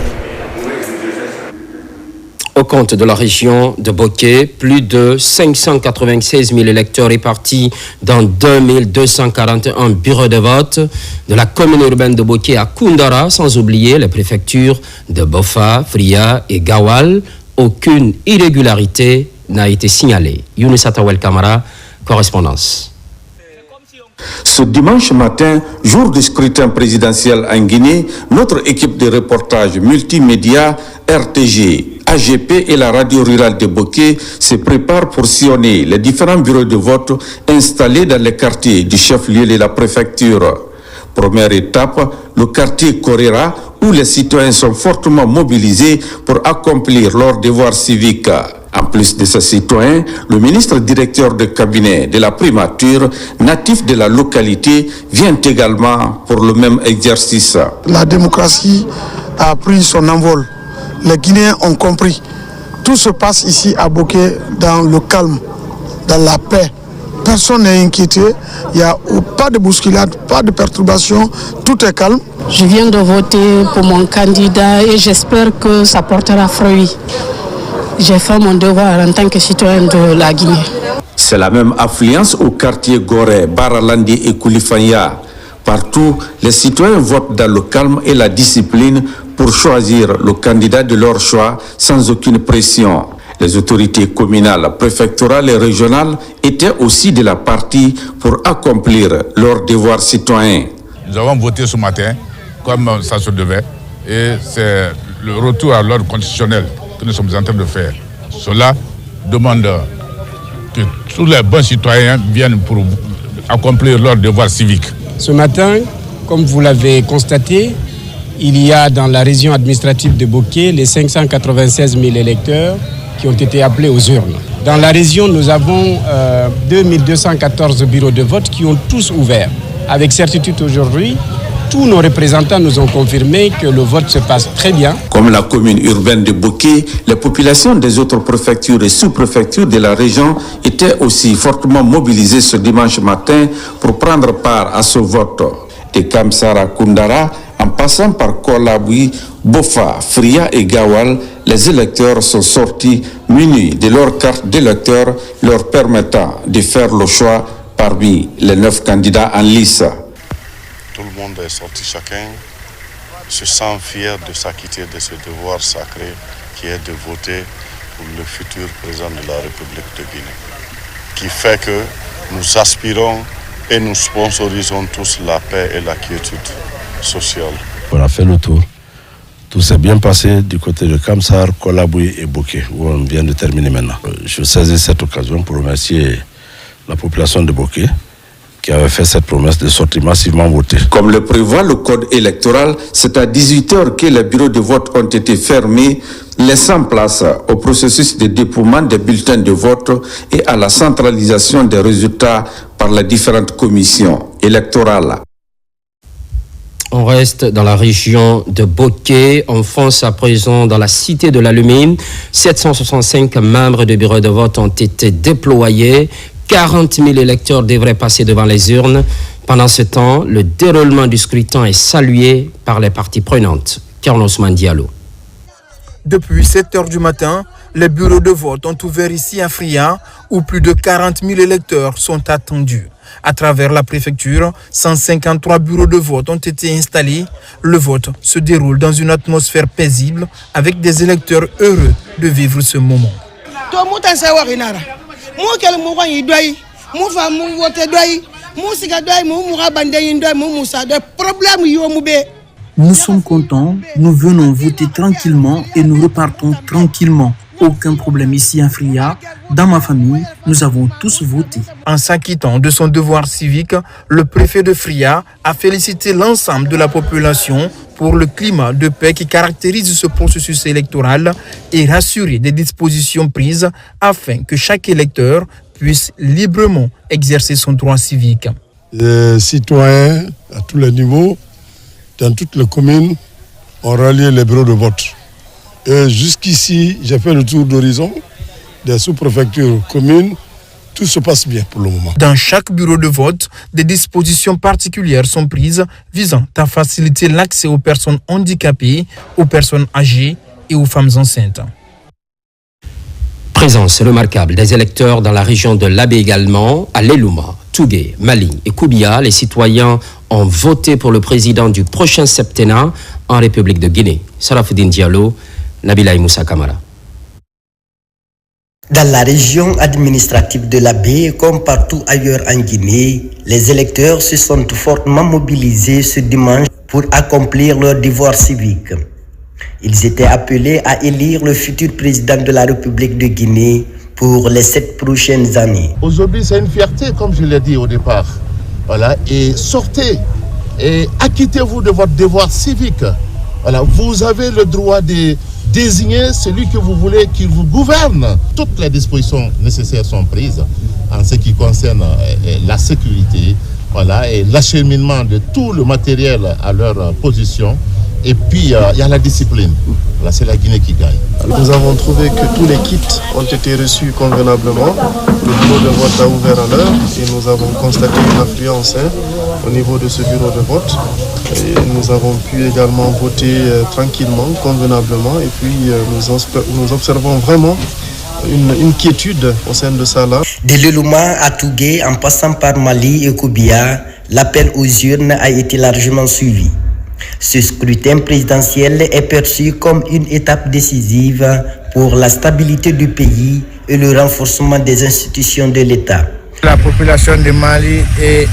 Au compte de la région de Boké, plus de 596 000 électeurs répartis dans 2241 bureaux de vote de la commune urbaine de Boké à Koundara, sans oublier les préfectures de Bofa, Fria et Gawal. Aucune irrégularité n'a été signalée. Younes Atawel Kamara, correspondance. Ce dimanche matin, jour du scrutin présidentiel en Guinée, notre équipe de reportage multimédia, RTG, AGP et la radio rurale de Boké se prépare pour sillonner les différents bureaux de vote installés dans les quartiers du chef-lieu de la préfecture. Première étape, le quartier Corera, où les citoyens sont fortement mobilisés pour accomplir leur devoir civique. En plus de ces citoyens, le ministre directeur de cabinet de la primature, natif de la localité, vient également pour le même exercice. La démocratie a pris son envol. Les Guinéens ont compris. Tout se passe ici à Boké dans le calme, dans la paix. Personne n'est inquiété, il n'y a pas de bousculade, pas de perturbation, tout est calme. Je viens de voter pour mon candidat et j'espère que ça portera fruit. J'ai fait mon devoir en tant que citoyen de la Guinée. C'est la même affluence au quartier Gorée, Baralandi et Koulifanya. Partout, les citoyens votent dans le calme et la discipline pour choisir le candidat de leur choix sans aucune pression. Les autorités communales, préfectorales et régionales étaient aussi de la partie pour accomplir leurs devoirs citoyens. Nous avons voté ce matin comme ça se devait et c'est le retour à l'ordre constitutionnel que nous sommes en train de faire. Cela demande que tous les bons citoyens viennent pour accomplir leur devoir civique. Ce matin, comme vous l'avez constaté, il y a dans la région administrative de Boké les 596 000 électeurs qui ont été appelés aux urnes. Dans la région, nous avons 2214 bureaux de vote qui ont tous ouvert. Avec certitude aujourd'hui, tous nos représentants nous ont confirmé que le vote se passe très bien. Comme la commune urbaine de Boké, les populations des autres préfectures et sous-préfectures de la région étaient aussi fortement mobilisées ce dimanche matin pour prendre part à ce vote. De Kamsara Koundara, en passant par Kolabui, Bofa, Fria et Gawal, les électeurs sont sortis munis de leur carte d'électeur leur permettant de faire le choix parmi les 9 candidats en lice. Tout le monde est sorti, chacun se sent fier de s'acquitter de ce devoir sacré qui est de voter pour le futur président de la République de Guinée, qui fait que nous aspirons et nous sponsorisons tous la paix et la quiétude sociale. On a fait le tour. Tout s'est bien passé du côté de Kamsar, Kolabui et Boké, où on vient de terminer maintenant. Je saisis cette occasion pour remercier la population de Boké qui avait fait cette promesse de sortir massivement voter. Comme le prévoit le code électoral, c'est à 18h que les bureaux de vote ont été fermés, laissant place au processus de dépouillement des bulletins de vote et à la centralisation des résultats par les différentes commissions électorales. On reste dans la région de Boké. On fonce à présent dans la cité de l'Alumine. 765 membres de bureaux de vote ont été déployés. 40 000 électeurs devraient passer devant les urnes. Pendant ce temps, le déroulement du scrutin est salué par les parties prenantes. Carlos Mandialo. Depuis 7 heures du matin, les bureaux de vote ont ouvert ici à Fria, où plus de 40 000 électeurs sont attendus. À travers la préfecture, 153 bureaux de vote ont été installés. Le vote se déroule dans une atmosphère paisible avec des électeurs heureux de vivre ce moment. Nous sommes contents, nous venons voter tranquillement et nous repartons tranquillement. Aucun problème ici à Fria. Dans ma famille, nous avons tous voté. En s'acquittant de son devoir civique, le préfet de Fria a félicité l'ensemble de la population pour le climat de paix qui caractérise ce processus électoral et rassuré des dispositions prises afin que chaque électeur puisse librement exercer son droit civique. Les citoyens à tous les niveaux, dans toutes les communes, ont rallié les bureaux de vote. Et jusqu'ici, j'ai fait le tour d'horizon des sous-préfectures communes. Tout se passe bien pour le moment. Dans chaque bureau de vote, des dispositions particulières sont prises visant à faciliter l'accès aux personnes handicapées, aux personnes âgées et aux femmes enceintes. Présence remarquable des électeurs dans la région de l'Abbé également, à Lelouma, Tougué, Mali et Koubia. Les citoyens ont voté pour le président du prochain septennat en République de Guinée. Sarafoudine Diallo, Nabila Moussa Kamara. Dans la région administrative de la baie, comme partout ailleurs en Guinée, les électeurs se sont fortement mobilisés ce dimanche pour accomplir leur devoir civique. Ils étaient appelés à élire le futur président de la République de Guinée pour les 7 prochaines années. Aujourd'hui, c'est une fierté, comme je l'ai dit au départ. Voilà, et sortez et acquittez-vous de votre devoir civique. Voilà, vous avez le droit de désigner celui que vous voulez qu'il vous gouverne. Toutes les dispositions nécessaires sont prises en ce qui concerne la sécurité, voilà, et l'acheminement de tout le matériel à leur position. Et puis, il y a la discipline. Là, c'est la Guinée qui gagne. Nous avons trouvé que tous les kits ont été reçus convenablement. Le bureau de vote a ouvert à l'heure et nous avons constaté une affluence au niveau de ce bureau de vote. Et nous avons pu également voter tranquillement, convenablement. Et puis, nous observons vraiment une quiétude au sein de ça là. De Lelouma à Tougué, en passant par Mali et Koubia, l'appel aux urnes a été largement suivi. Ce scrutin présidentiel est perçu comme une étape décisive pour la stabilité du pays et le renforcement des institutions de l'État. La population du Mali et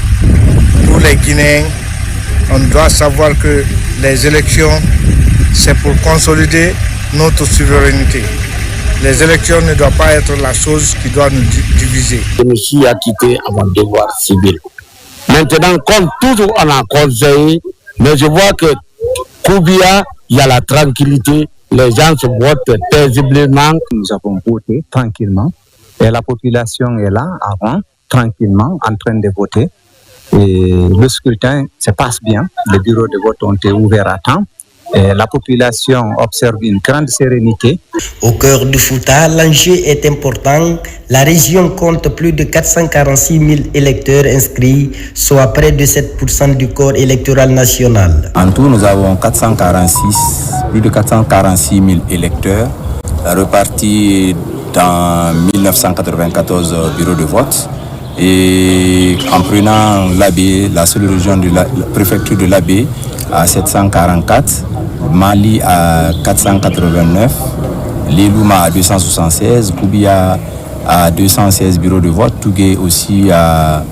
tous les Guinéens, on doit savoir que les élections, c'est pour consolider notre souveraineté. Les élections ne doivent pas être la chose qui doit nous diviser. Je me suis acquitté à mon devoir civil. Maintenant, comme toujours on a conseillé, mais je vois que Koubia, il y a la tranquillité, les gens se votent paisiblement. Nous avons voté tranquillement et la population est là avant, tranquillement, en train de voter. Et le scrutin se passe bien, les bureaux de vote ont été ouverts à temps. Et la population observe une grande sérénité. Au cœur du Fouta, l'enjeu est important. La région compte plus de 446 000 électeurs inscrits, soit près de 7% du corps électoral national. En tout, nous avons plus de 446 000 électeurs repartis dans 1994 bureaux de vote. Et en prenant l'Abbé, la seule région de la préfecture de l'Abbé, à 744, Mali à 489, Lelouma à 276, Koubia à 216 bureaux de vote, Tougué aussi à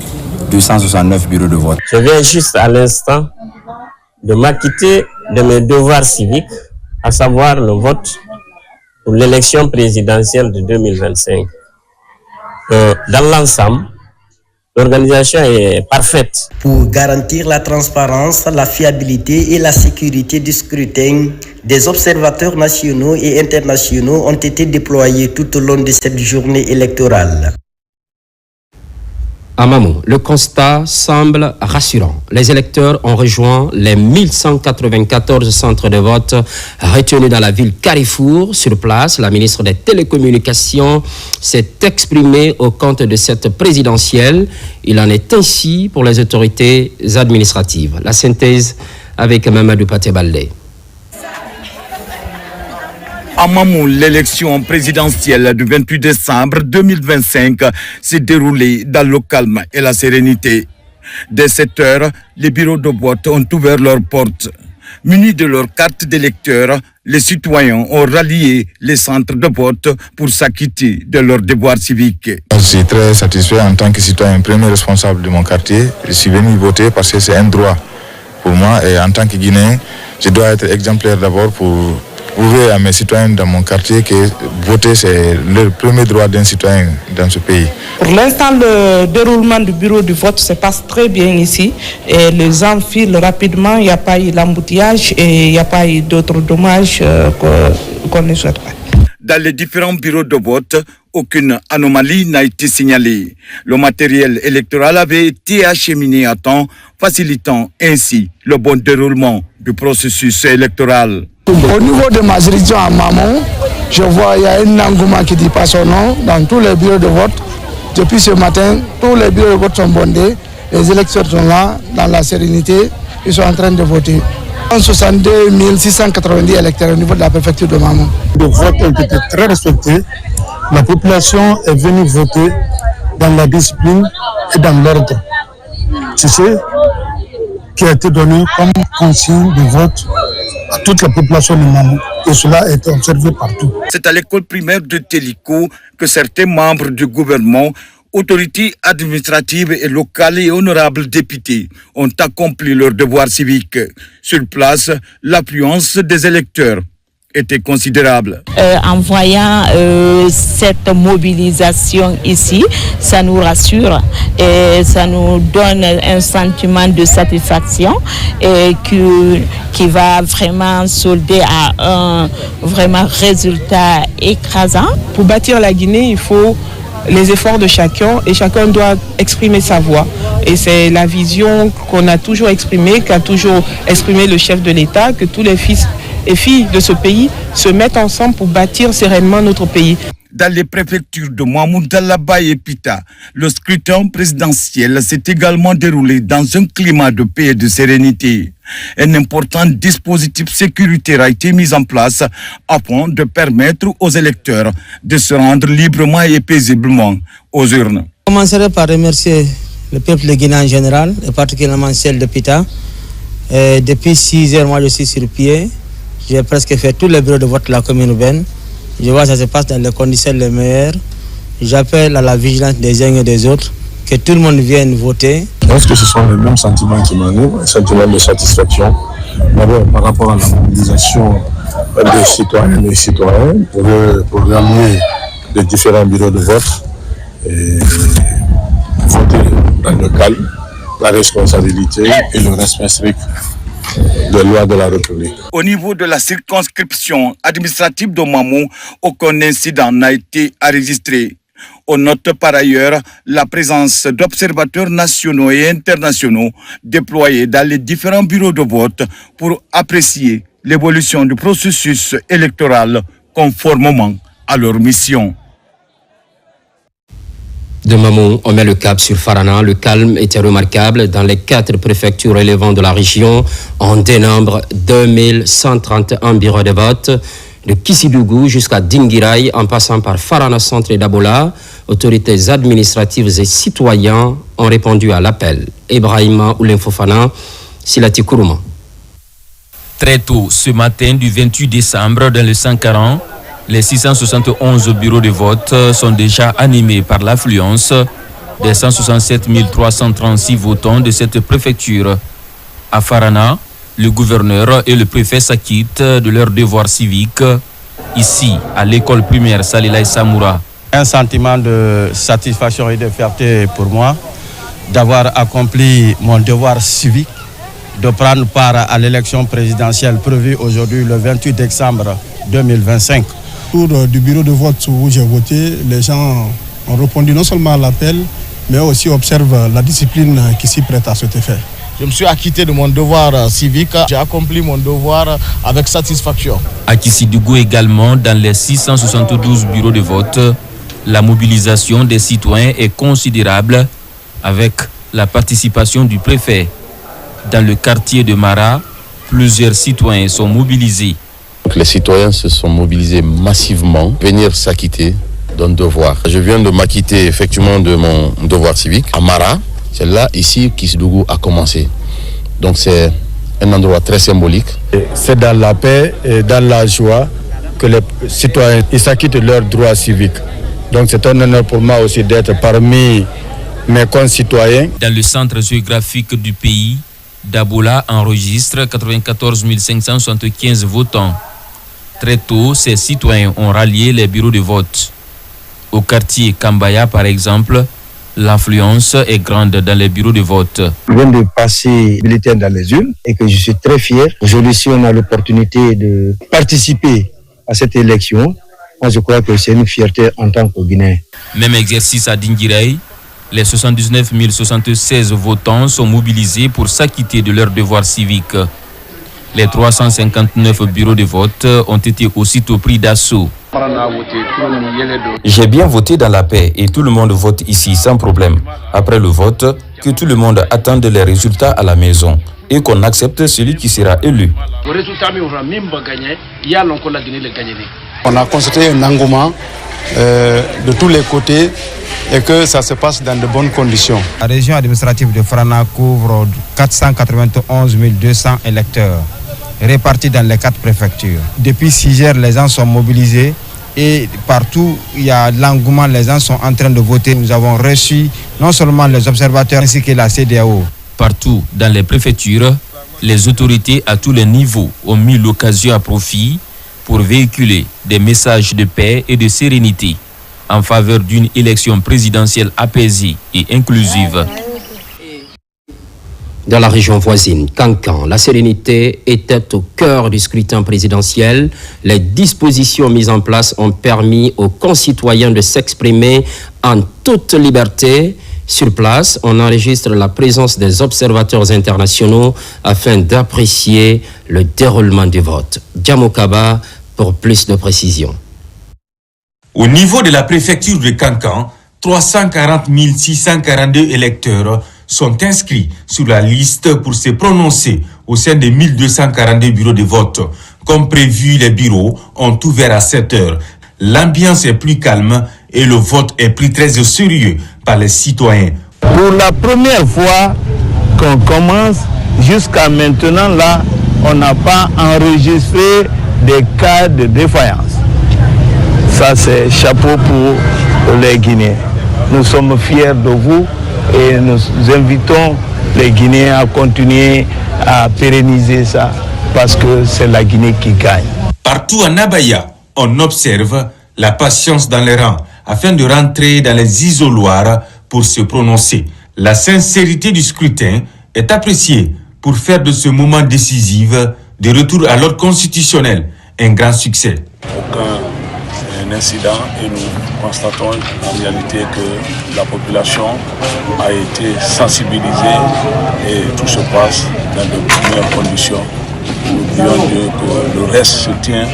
269 bureaux de vote. Je viens juste à l'instant de m'acquitter de mes devoirs civiques, à savoir le vote pour l'élection présidentielle de 2025. Dans l'ensemble, l'organisation est parfaite. Pour garantir la transparence, la fiabilité et la sécurité du scrutin, des observateurs nationaux et internationaux ont été déployés tout au long de cette journée électorale. À Mamou, le constat semble rassurant. Les électeurs ont rejoint les 1194 centres de vote retenus dans la ville Carrefour. Sur place, la ministre des Télécommunications s'est exprimée au compte de cette présidentielle. Il en est ainsi pour les autorités administratives. La synthèse avec Mamadou Paté-Baldé. À Mamou, l'élection présidentielle du 28 décembre 2025 s'est déroulée dans le calme et la sérénité. Dès 7 heures, les bureaux de vote ont ouvert leurs portes. Munis de leurs cartes d'électeurs, les citoyens ont rallié les centres de vote pour s'acquitter de leurs devoirs civiques. Je suis très satisfait en tant que citoyen, premier responsable de mon quartier. Je suis venu voter parce que c'est un droit pour moi et en tant que Guinéen, je dois être exemplaire d'abord pour prouver à mes citoyens dans mon quartier que voter c'est le premier droit d'un citoyen dans ce pays. Pour l'instant, le déroulement du bureau de vote se passe très bien ici et les gens filent rapidement, il n'y a pas eu l'embouteillage et il n'y a pas eu d'autres dommages qu'on ne souhaite pas. Dans les différents bureaux de vote, aucune anomalie n'a été signalée. Le matériel électoral avait été acheminé à temps, facilitant ainsi le bon déroulement du processus électoral. Au niveau de ma juridiction à Mamou, je vois qu'il y a un engouement qui ne dit pas son nom dans tous les bureaux de vote. Depuis ce matin, tous les bureaux de vote sont bondés. Les électeurs sont là, dans la sérénité. Ils sont en train de voter. 62 690 électeurs au niveau de la préfecture de Mamou. Les votes ont été très respectés. La population est venue voter dans la discipline et dans l'ordre. C'est ce qui a été donné comme consigne de vote à toute la population de Mamou. Et cela est observé partout. C'est à l'école primaire de Téliko que certains membres du gouvernement, autorités administratives et locales et honorables députés ont accompli leur devoir civique. Sur place, l'affluence des électeurs était considérable. En voyant cette mobilisation ici, ça nous rassure et ça nous donne un sentiment de satisfaction et qui va vraiment solder à un vraiment résultat écrasant. Pour bâtir la Guinée, il faut les efforts de chacun et chacun doit exprimer sa voix. Et c'est la vision qu'on a toujours exprimée, qu'a toujours exprimé le chef de l'État, que tous les fils et filles de ce pays se mettent ensemble pour bâtir sereinement notre pays. Dans les préfectures de Mohamoud Dallaba et Pita, le scrutin présidentiel s'est également déroulé dans un climat de paix et de sérénité. Un important dispositif sécuritaire a été mis en place afin de permettre aux électeurs de se rendre librement et paisiblement aux urnes. Je commencerai par remercier le peuple guinéen en général, et particulièrement celle de Pita. Depuis 6 heures, moi je suis sur pied. J'ai presque fait tous les bureaux de vote de la commune urbaine. Je vois que ça se passe dans les conditions les meilleures. J'appelle à la vigilance des uns et des autres, que tout le monde vienne voter. Je pense que ce sont les mêmes sentiments qui m'animent, un sentiment de satisfaction. D'abord par rapport à la mobilisation des citoyennes et citoyens pour ramener les différents bureaux de vote et voter dans le calme, la responsabilité et le respect strict des lois de la République. Au niveau de la circonscription administrative de Mamou, aucun incident n'a été enregistré. On note par ailleurs la présence d'observateurs nationaux et internationaux déployés dans les différents bureaux de vote pour apprécier l'évolution du processus électoral conformément à leur mission. De Mamou, on met le cap sur Farana. Le calme était remarquable dans les 4 préfectures relevant de la région. On dénombre 2131 bureaux de vote. De Kissidougou jusqu'à Dinguiraï, en passant par Farana Centre et Dabola, autorités administratives et citoyens ont répondu à l'appel. Ibrahima Oulenfofana, Silati Kourouma. Très tôt ce matin du 28 décembre, dans le 140, les 671 bureaux de vote sont déjà animés par l'affluence des 167 336 votants de cette préfecture. À Farana, le gouverneur et le préfet s'acquittent de leur devoir civique, ici, à l'école primaire Salilay Samoura. Un sentiment de satisfaction et de fierté pour moi d'avoir accompli mon devoir civique, de prendre part à l'élection présidentielle prévue aujourd'hui le 28 décembre 2025. Autour du bureau de vote où j'ai voté, les gens ont répondu non seulement à l'appel, mais aussi observent la discipline qui s'y prête à cet effet. Je me suis acquitté de mon devoir civique. J'ai accompli mon devoir avec satisfaction. À Kissidougou également, dans les 672 bureaux de vote, la mobilisation des citoyens est considérable avec la participation du préfet. Dans le quartier de Mara, plusieurs citoyens sont mobilisés. Les citoyens se sont mobilisés massivement, venir s'acquitter d'un devoir. Je viens de m'acquitter effectivement de mon devoir civique à Mara. C'est là, ici, Kissidougou a commencé. Donc c'est un endroit très symbolique. C'est dans la paix et dans la joie que les citoyens s'acquittent de leurs droits civiques. Donc c'est un honneur pour moi aussi d'être parmi mes concitoyens. Dans le centre géographique du pays, Dabola enregistre 94 575 votants. Très tôt, ces citoyens ont rallié les bureaux de vote. Au quartier Kambaya, par exemple, l'affluence est grande dans les bureaux de vote. Je viens de passer bulletin dans les urnes et que je suis très fier. Aujourd'hui, si on a l'opportunité de participer à cette élection, moi je crois que c'est une fierté en tant que Guinéen. Même exercice à Dinguiraï, les 79 076 votants sont mobilisés pour s'acquitter de leur devoir civique. Les 359 bureaux de vote ont été aussitôt pris d'assaut. J'ai bien voté dans la paix et tout le monde vote ici sans problème. Après le vote, que tout le monde attende les résultats à la maison et qu'on accepte celui qui sera élu. On a constaté un engouement de tous les côtés et que ça se passe dans de bonnes conditions. La région administrative de Farana couvre 491 200 électeurs. répartis dans les 4 préfectures. Depuis 6 heures, les gens sont mobilisés et partout il y a l'engouement, les gens sont en train de voter. Nous avons reçu non seulement les observateurs ainsi que la CEDEAO. Partout dans les préfectures, les autorités à tous les niveaux ont mis l'occasion à profit pour véhiculer des messages de paix et de sérénité en faveur d'une élection présidentielle apaisée et inclusive. Dans la région voisine, Kankan, la sérénité était au cœur du scrutin présidentiel. Les dispositions mises en place ont permis aux concitoyens de s'exprimer en toute liberté. Sur place, on enregistre la présence des observateurs internationaux afin d'apprécier le déroulement du vote. Djamokaba pour plus de précision. Au niveau de la préfecture de Kankan, 340 642 électeurs sont inscrits sur la liste pour se prononcer au sein des 1242 bureaux de vote. Comme prévu, les bureaux ont ouvert à 7 heures. L'ambiance est plus calme et le vote est pris très au sérieux par les citoyens. Pour la première fois qu'on commence, jusqu'à maintenant, là, on n'a pas enregistré des cas de défaillance. Ça, c'est chapeau pour les Guinéens. Nous sommes fiers de vous et nous invitons les Guinéens à continuer à pérenniser ça parce que c'est la Guinée qui gagne. Partout en Abaya, on observe la patience dans les rangs afin de rentrer dans les isoloirs pour se prononcer. La sincérité du scrutin est appréciée pour faire de ce moment décisif de retour à l'ordre constitutionnel un grand succès. Aucun incident et nous constatons en réalité que la population a été sensibilisée et tout se passe dans de meilleures conditions. Nous prions Dieu que le reste se tient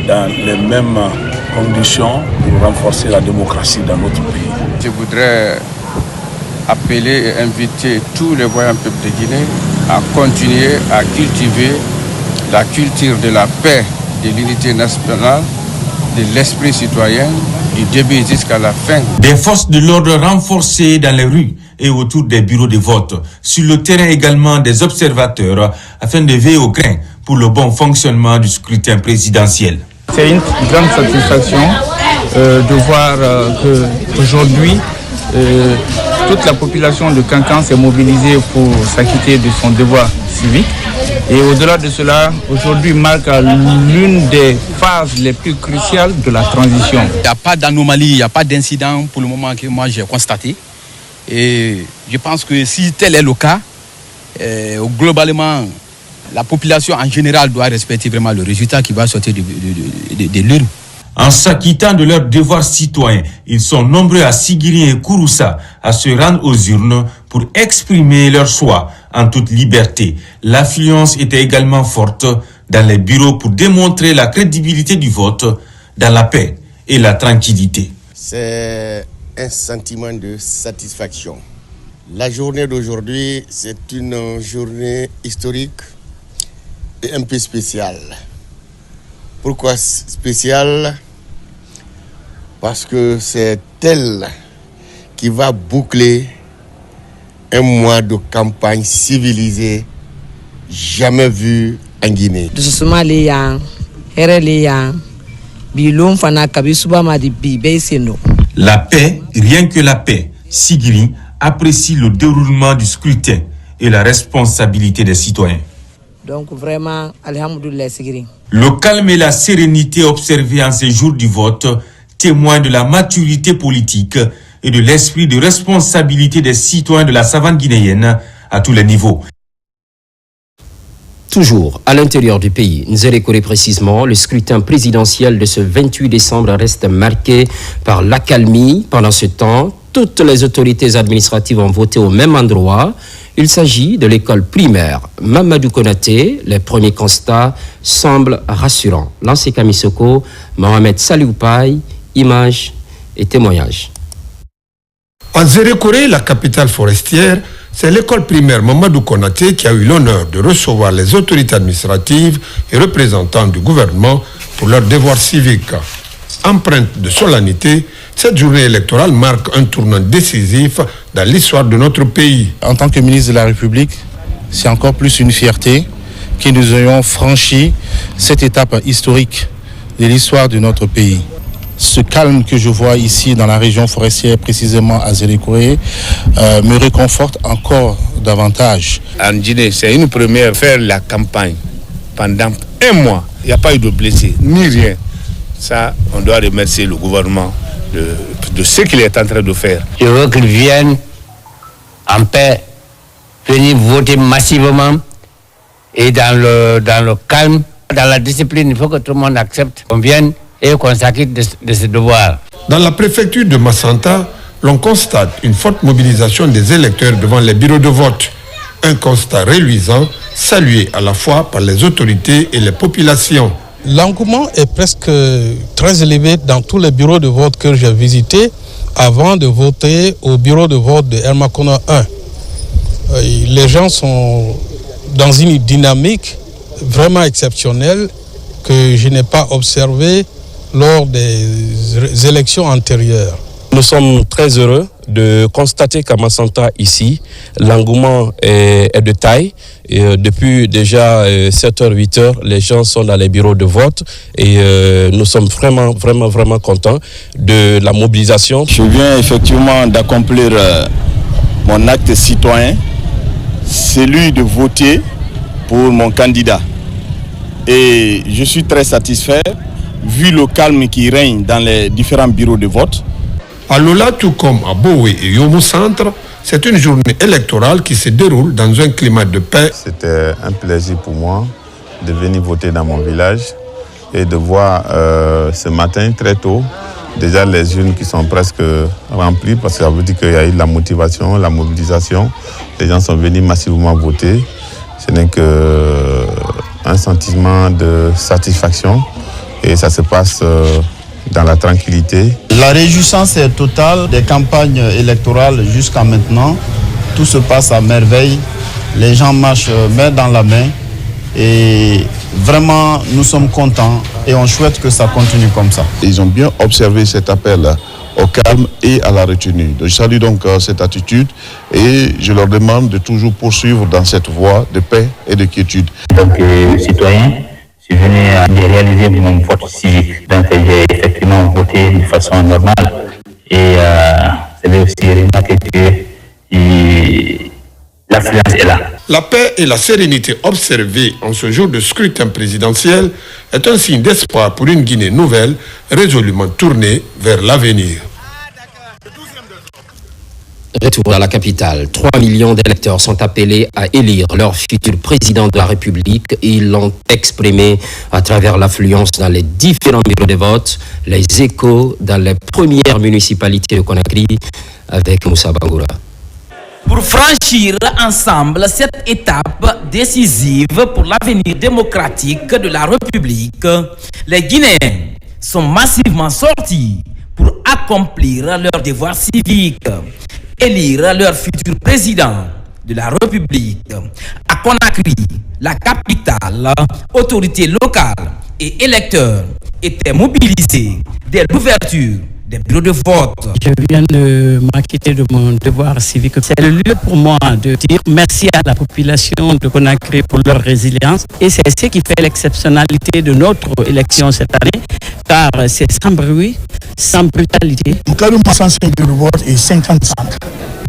dans les mêmes conditions pour renforcer la démocratie dans notre pays. Je voudrais appeler et inviter tous les voyants peuples de Guinée à continuer à cultiver la culture de la paix, de l'unité nationale, de l'esprit citoyen, du début jusqu'à la fin. Des forces de l'ordre renforcées dans les rues et autour des bureaux de vote. Sur le terrain également des observateurs afin de veiller au grain pour le bon fonctionnement du scrutin présidentiel. C'est une grande satisfaction de voir qu'aujourd'hui, toute la population de Kankan s'est mobilisée pour s'acquitter de son devoir civique. Et au-delà de cela, aujourd'hui marque l'une des phases les plus cruciales de la transition. Il n'y a pas d'anomalie, il n'y a pas d'incident pour le moment que moi j'ai constaté. Et je pense que si tel est le cas, globalement, la population en général doit respecter vraiment le résultat qui va sortir de l'urne. En s'acquittant de leurs devoirs citoyens, ils sont nombreux à Sigiri et Kouroussa à se rendre aux urnes pour exprimer leur choix en toute liberté. L'affluence était également forte dans les bureaux pour démontrer la crédibilité du vote dans la paix et la tranquillité. C'est un sentiment de satisfaction. La journée d'aujourd'hui, c'est une journée historique et un peu spéciale. Pourquoi spécial? Parce que c'est elle qui va boucler un mois de campagne civilisée jamais vu en Guinée. La paix, rien que la paix. Sigiri apprécie le déroulement du scrutin et la responsabilité des citoyens. Donc vraiment, alhamdoulilah Sigiri. Le calme et la sérénité observés en ces jours du vote témoignent de la maturité politique et de l'esprit de responsabilité des citoyens de la savane guinéenne à tous les niveaux. Toujours à l'intérieur du pays, Nzérékoré précisément, le scrutin présidentiel de ce 28 décembre reste marqué par l'accalmie. Pendant ce temps, toutes les autorités administratives ont voté au même endroit. Il s'agit de l'école primaire Mamadou Konaté. Les premiers constats semblent rassurants. Lancé Kamisoko, Mohamed Salioupaï, images et témoignages. En Nzérékoré, la capitale forestière, c'est l'école primaire Mamadou Konaté qui a eu l'honneur de recevoir les autorités administratives et représentants du gouvernement pour leur devoir civique. Empreinte de solennité, cette journée électorale marque un tournant décisif dans l'histoire de notre pays. En tant que ministre de la République, c'est encore plus une fierté que nous ayons franchi cette étape historique de l'histoire de notre pays. Ce calme que je vois ici dans la région forestière, précisément à Zélékoré, me réconforte encore davantage. En Guinée, c'est une première, faire la campagne pendant 1 mois. Il n'y a pas eu de blessés, ni rien. Ça, on doit remercier le gouvernement de ce qu'il est en train de faire. Je veux qu'ils viennent en paix, venir voter massivement et dans le calme, dans la discipline. Il faut que tout le monde accepte qu'on vienne et qu'on s'acquitte de ses devoirs. Dans la préfecture de Massanta, l'on constate une forte mobilisation des électeurs devant les bureaux de vote. Un constat reluisant, salué à la fois par les autorités et les populations. L'engouement est presque très élevé dans tous les bureaux de vote que j'ai visités avant de voter au bureau de vote de Hermakona 1. Les gens sont dans une dynamique vraiment exceptionnelle que je n'ai pas observée lors des élections antérieures. Nous sommes très heureux de constater qu'à Massanta, ici, l'engouement est de taille. Et depuis déjà 7h, 8h, les gens sont dans les bureaux de vote et nous sommes vraiment contents de la mobilisation. Je viens effectivement d'accomplir mon acte citoyen, celui de voter pour mon candidat. Et je suis très satisfait, vu le calme qui règne dans les différents bureaux de vote. À Lola, tout comme à Boé et Yomo Centre, c'est une journée électorale qui se déroule dans un climat de paix. C'était un plaisir pour moi de venir voter dans mon village et de voir ce matin très tôt déjà les urnes qui sont presque remplies parce que ça veut dire qu'il y a eu de la motivation, la mobilisation. Les gens sont venus massivement voter. Ce n'est qu'un sentiment de satisfaction et ça se passe dans la tranquillité. La réjouissance est totale des campagnes électorales jusqu'à maintenant. Tout se passe à merveille. Les gens marchent main dans la main. Et vraiment, nous sommes contents et on souhaite que ça continue comme ça. Ils ont bien observé cet appel au calme et à la retenue. Je salue donc cette attitude et je leur demande de toujours poursuivre dans cette voie de paix et de quiétude. Donc, citoyen, je suis venu réaliser mon vote civique. Donc, j'ai effectivement voté de façon normale. Et c'est aussi remarqué que l'affluence est là. La paix et la sérénité observées en ce jour de scrutin présidentiel est un signe d'espoir pour une Guinée nouvelle, résolument tournée vers l'avenir. Retour à la capitale. 3 millions d'électeurs sont appelés à élire leur futur président de la République. Ils l'ont exprimé à travers l'affluence dans les différents bureaux de vote, les échos dans les premières municipalités de Conakry avec Moussa Bangoura. Pour franchir ensemble cette étape décisive pour l'avenir démocratique de la République, les Guinéens sont massivement sortis pour accomplir leur devoir civique, élire leur futur président de la République. À Conakry, la capitale, autorités locales et électeurs étaient mobilisés dès l'ouverture des bureaux de vote. Je viens de m'acquitter de mon devoir civique. C'est le lieu pour moi de dire merci à la population de Conakry pour leur résilience. Et c'est ce qui fait l'exceptionnalité de notre élection cette année, car c'est sans bruit, sans brutalité. Donc là, nous passons 5 bureaux de vote et 50 centres.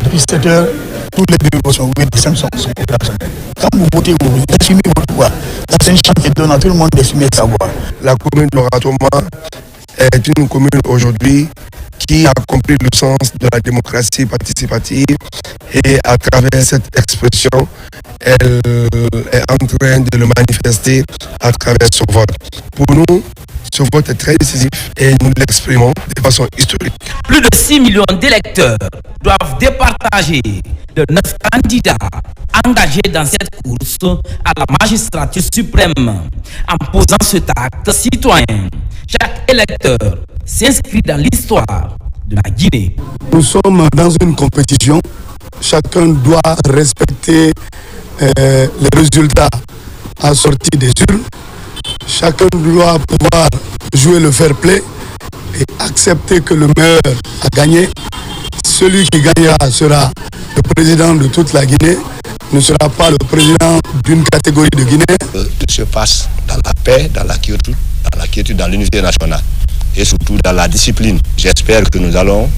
Depuis 7 heures, tous les bureaux de vote sont ouverts, les 5 sont opérationnels. Quand vous votez, vous assumez votre voix. C'est une chance qui donne à tout le monde d'assumer sa voix. La commune de Ratoma est une commune aujourd'hui qui a compris le sens de la démocratie participative et à travers cette expression, elle est en train de le manifester à travers son vote. Pour nous, ce vote est très décisif et nous l'exprimons de façon historique. Plus de 6 millions d'électeurs doivent départager de 9 candidats engagés dans cette course à la magistrature suprême. En posant cet acte citoyen, chaque électeur s'inscrit dans l'histoire de la Guinée. Nous sommes dans une compétition. Chacun doit respecter les résultats assortis des urnes. Chacun doit pouvoir jouer le fair play et accepter que le meilleur a gagné. Celui qui gagnera sera le président de toute la Guinée ne sera pas le président d'une catégorie de Guinée. Tout se passe dans la paix, dans la quiétude, dans l'unité nationale et surtout dans la discipline. J'espère que nous allons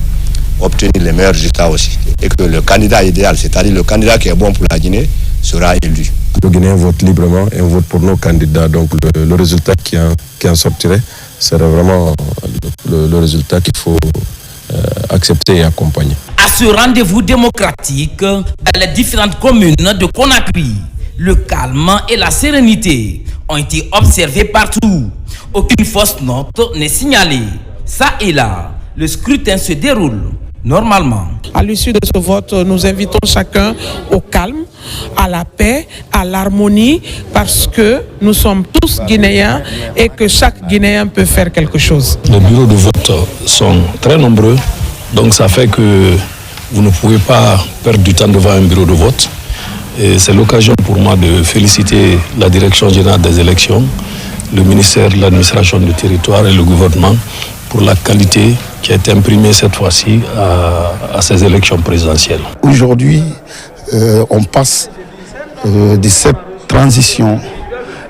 obtenir les meilleurs résultats aussi et que le candidat idéal, c'est-à-dire le candidat qui est bon pour la Guinée, sera élu. Les Guinéens votent librement et on vote pour nos candidats. Donc le résultat qui en sortirait serait vraiment le résultat qu'il faut accepter et accompagner. À ce rendez-vous démocratique, dans les différentes communes de Conakry, le calme et la sérénité ont été observés partout. Aucune fausse note n'est signalée. Ça et là, le scrutin se déroule normalement. À l'issue de ce vote, nous invitons chacun au calme, à la paix, à l'harmonie, parce que nous sommes tous Guinéens et que chaque Guinéen peut faire quelque chose. Les bureaux de vote sont très nombreux, donc ça fait que vous ne pouvez pas perdre du temps devant un bureau de vote. Et c'est l'occasion pour moi de féliciter la Direction générale des élections, le ministère de l'administration du territoire et le gouvernement pour la qualité qui a été imprimée cette fois-ci à ces élections présidentielles. Aujourd'hui, on passe de cette transition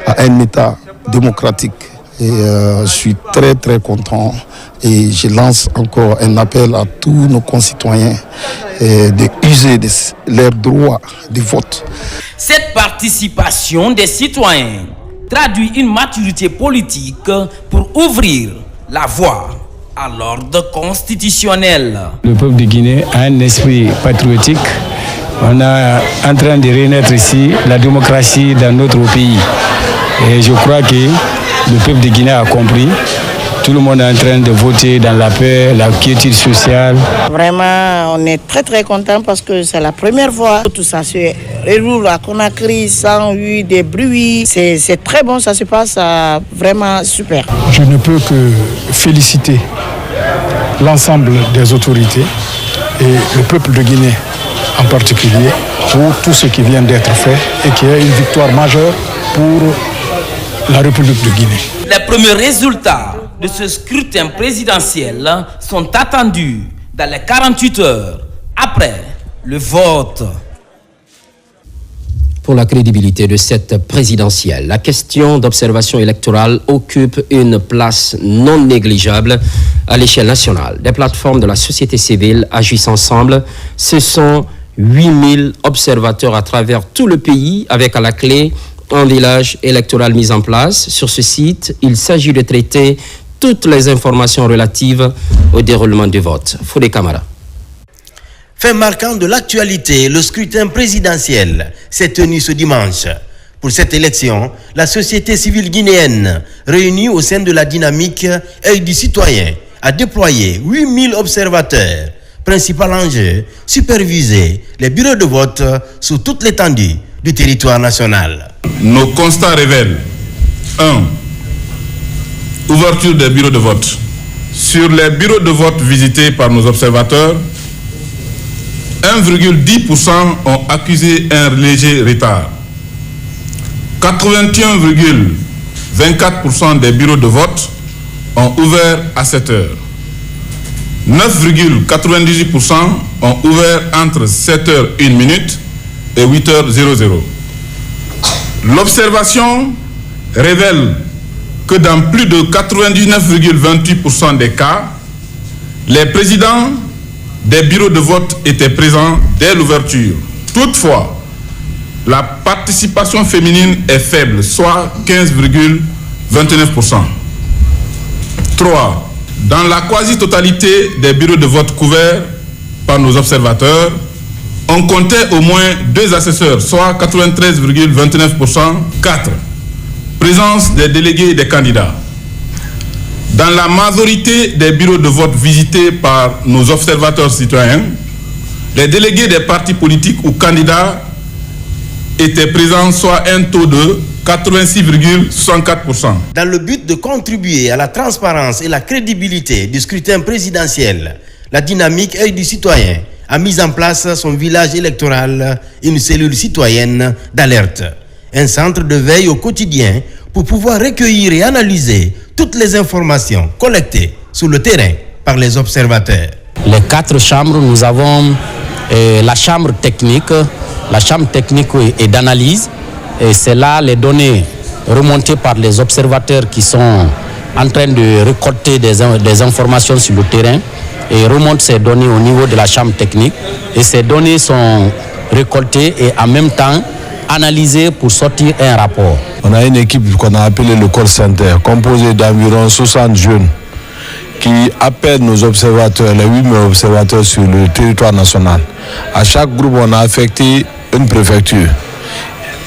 à un État démocratique. Et je suis très très content et je lance encore un appel à tous nos concitoyens d'user de leur droit de vote. Cette participation des citoyens traduit une maturité politique pour ouvrir la voie à l'ordre constitutionnel. Le peuple de Guinée a un esprit patriotique. On est en train de renaître ici la démocratie dans notre pays. Et je crois que le peuple de Guinée a compris. Tout le monde est en train de voter dans la paix, la quiétude sociale. Vraiment, on est très très content parce que c'est la première fois que tout ça se déroule à Conakry sans eu de bruit. C'est très bon, ça se passe vraiment super. Je ne peux que féliciter l'ensemble des autorités et le peuple de Guinée en particulier pour tout ce qui vient d'être fait et qui est une victoire majeure pour la République de Guinée. Les premiers résultats de ce scrutin présidentiel sont attendus dans les 48 heures après le vote. Pour la crédibilité de cette présidentielle, la question d'observation électorale occupe une place non négligeable à l'échelle nationale. Des plateformes de la société civile agissent ensemble. Ce sont 8000 observateurs à travers tout le pays, avec à la clé un village électoral mis en place. Sur ce site, il s'agit de traiter toutes les informations relatives au déroulement du vote. Foudé Camara. Fait marquant de l'actualité, le scrutin présidentiel s'est tenu ce dimanche. Pour cette élection, la société civile guinéenne, réunie au sein de la dynamique Œil du citoyen, a déployé 8000 observateurs. Principal enjeu, superviser les bureaux de vote sur toute l'étendue du territoire national. Nos constats révèlent 1. Ouverture des bureaux de vote. Sur les bureaux de vote visités par nos observateurs, 1,10% ont accusé un léger retard. 81,24% des bureaux de vote ont ouvert à 7 heures. 9,98% ont ouvert entre 7h01 et 8h00. L'observation révèle que dans plus de 99,28% des cas, les présidents des bureaux de vote étaient présents dès l'ouverture. Toutefois, la participation féminine est faible, soit 15,29%. 3. Dans la quasi-totalité des bureaux de vote couverts par nos observateurs, on comptait au moins 2 assesseurs, soit 93,29%. 4. Présence des délégués et des candidats. Dans la majorité des bureaux de vote visités par nos observateurs citoyens, les délégués des partis politiques ou candidats étaient présents, soit un taux de 86,64%. Dans le but de contribuer à la transparence et la crédibilité du scrutin présidentiel, la dynamique Œil du citoyen a mis en place son village électoral, une cellule citoyenne d'alerte, un centre de veille au quotidien pour pouvoir recueillir et analyser toutes les informations collectées sur le terrain par les observateurs. Les 4 chambres, nous avons la chambre technique la chambre technique et d'analyse. Et c'est là les données remontées par les observateurs qui sont en train de récolter des informations sur le terrain et remontent ces données au niveau de la chambre technique. Et ces données sont récoltées et en même temps analysées pour sortir un rapport. On a une équipe qu'on a appelée le call center, composée d'environ 60 jeunes qui appellent nos observateurs, les 8 observateurs sur le territoire national. À chaque groupe, on a affecté une préfecture.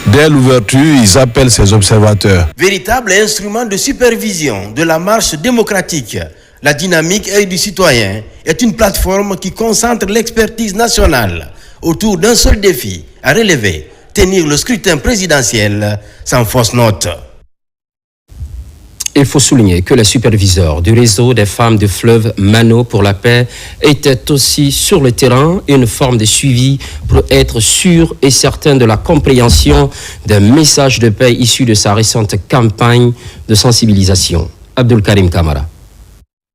Dès l'ouverture, ils appellent ces observateurs. Véritable instrument de supervision de la marche démocratique, la dynamique œil du citoyen est une plateforme qui concentre l'expertise nationale autour d'un seul défi à relever, tenir le scrutin présidentiel sans fausse note. Il faut souligner que les superviseurs du réseau des femmes du fleuve Mano pour la paix étaient aussi sur le terrain, une forme de suivi pour être sûr et certain de la compréhension des messages de paix issus de sa récente campagne de sensibilisation. Abdul Karim Kamara.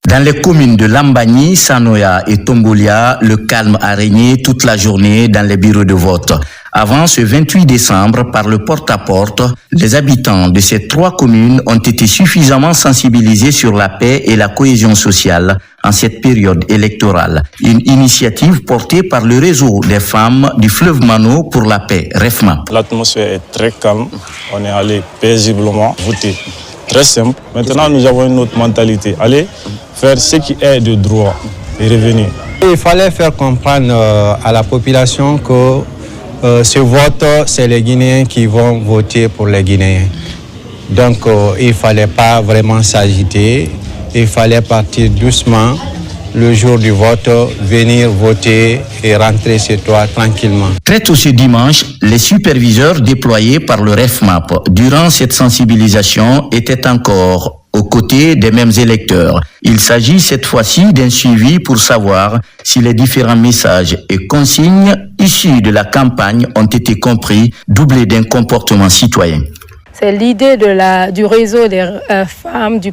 Dans les communes de Lambani, Sanoya et Tombolia, le calme a régné toute la journée dans les bureaux de vote. Avant ce 28 décembre, par le porte-à-porte, les habitants de ces 3 communes ont été suffisamment sensibilisés sur la paix et la cohésion sociale en cette période électorale. Une initiative portée par le réseau des femmes du fleuve Mano pour la paix, REFMAP. L'atmosphère est très calme, on est allé paisiblement voter. Très simple. Maintenant, nous avons une autre mentalité. Allez faire ce qui est de droit et revenir. Il fallait faire comprendre à la population que ce vote, c'est les Guinéens qui vont voter pour les Guinéens. Donc, il ne fallait pas vraiment s'agiter. Il fallait partir doucement le jour du vote, venir voter et rentrer chez toi tranquillement. Très tôt ce dimanche, les superviseurs déployés par le REFMAP durant cette sensibilisation étaient encore aux côtés des mêmes électeurs. Il s'agit cette fois-ci d'un suivi pour savoir si les différents messages et consignes issus de la campagne ont été compris, doublés d'un comportement citoyen. C'est l'idée du réseau des femmes du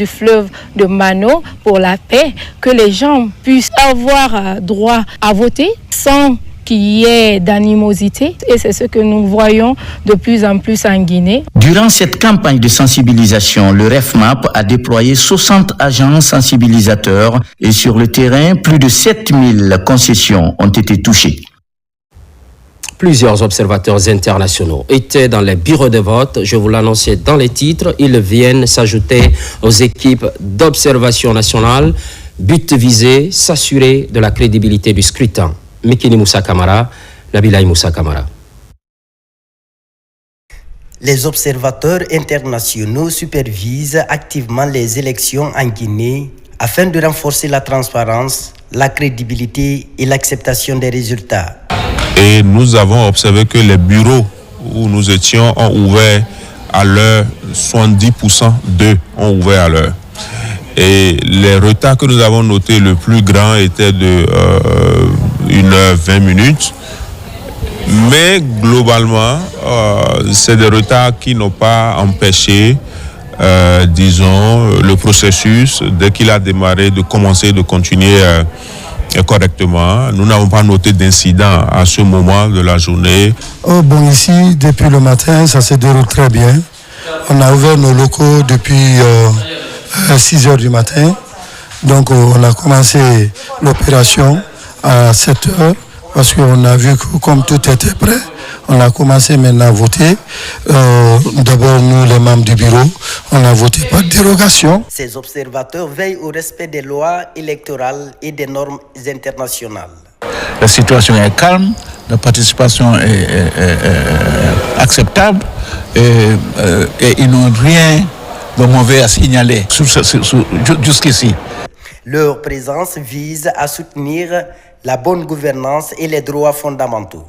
fleuve de Mano pour la paix, que les gens puissent avoir droit à voter sans qu'il y ait d'animosité. Et c'est ce que nous voyons de plus en plus en Guinée. Durant cette campagne de sensibilisation, le REFMAP a déployé 60 agents sensibilisateurs et sur le terrain, plus de 7000 concessions ont été touchées. Plusieurs observateurs internationaux étaient dans les bureaux de vote. Je vous l'annonçais dans les titres. Ils viennent s'ajouter aux équipes d'observation nationale. But visé, s'assurer de la crédibilité du scrutin. Mikini Moussa Kamara, Nabilaï Moussa Kamara. Les observateurs internationaux supervisent activement les élections en Guinée afin de renforcer la transparence, la crédibilité et l'acceptation des résultats. Et nous avons observé que les bureaux où nous étions ont ouvert à l'heure, 70% d'eux ont ouvert à l'heure. Et les retards que nous avons notés, le plus grand était de 1h20. Mais globalement, c'est des retards qui n'ont pas empêché, disons, le processus, dès qu'il a démarré, de commencer, de continuer correctement. Nous n'avons pas noté d'incident à ce moment de la journée. Bon, ici, depuis le matin, ça se déroule très bien. On a ouvert nos locaux depuis 6 heures du matin. Donc, on a commencé l'opération à 7 heures parce qu'on a vu que comme tout était prêt, on a commencé maintenant à voter. D'abord, nous, les membres du bureau, on a voté par dérogation. Ces observateurs veillent au respect des lois électorales et des normes internationales. La situation est calme, la participation est acceptable et ils n'ont rien de mauvais à signaler jusqu'ici. Leur présence vise à soutenir la bonne gouvernance et les droits fondamentaux.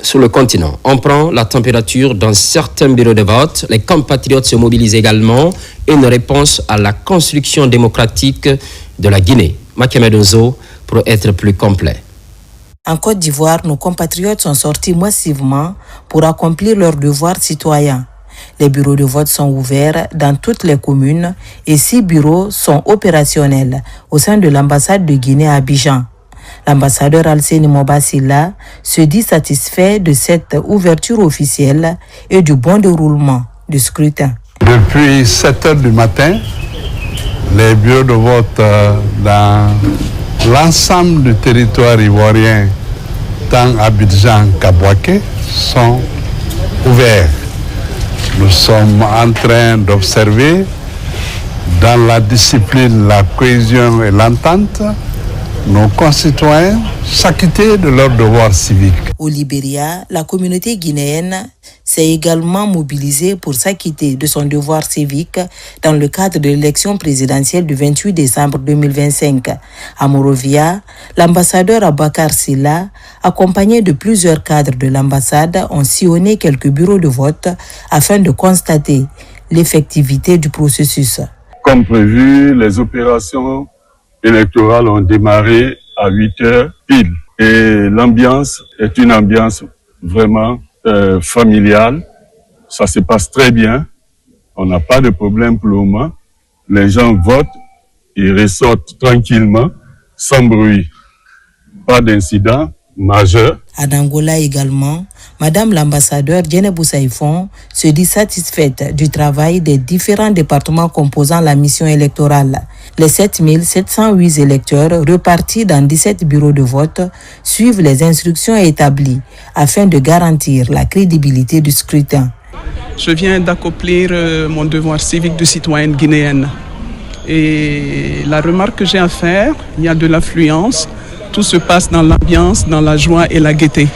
Sur le continent, on prend la température dans certains bureaux de vote. Les compatriotes se mobilisent également. Une réponse à la construction démocratique de la Guinée. Makemed Ozo pour être plus complet. En Côte d'Ivoire, nos compatriotes sont sortis massivement pour accomplir leurs devoirs citoyens. Les bureaux de vote sont ouverts dans toutes les communes et 6 bureaux sont opérationnels au sein de l'ambassade de Guinée à Abidjan. L'ambassadeur Alseni Mobasila se dit satisfait de cette ouverture officielle et du bon déroulement du scrutin. Depuis 7 heures du matin, les bureaux de vote dans l'ensemble du territoire ivoirien, tant Abidjan qu'Abouaké, sont ouverts. Nous sommes en train d'observer dans la discipline, la cohésion et l'entente, nos concitoyens s'acquitter de leurs devoirs civiques. Au Libéria, la communauté guinéenne s'est également mobilisée pour s'acquitter de son devoir civique dans le cadre de l'élection présidentielle du 28 décembre 2025. À Monrovia, l'ambassadeur Abakar Silla, accompagné de plusieurs cadres de l'ambassade, ont sillonné quelques bureaux de vote afin de constater l'effectivité du processus. Comme prévu, les opérations électorales ont démarré à 8 heures pile. Et l'ambiance est une ambiance vraiment familiale. Ça se passe très bien. On n'a pas de problème pour le moment. Les gens votent et ressortent tranquillement, sans bruit. Pas d'incident majeur. À Angola également, Madame l'ambassadeur Djenebou Saïfon se dit satisfaite du travail des différents départements composant la mission électorale. Les 7708 électeurs repartis dans 17 bureaux de vote suivent les instructions établies afin de garantir la crédibilité du scrutin. Je viens d'accomplir mon devoir civique de citoyenne guinéenne. Et la remarque que j'ai à faire, il y a de l'affluence. Tout se passe dans l'ambiance, dans la joie et la gaieté.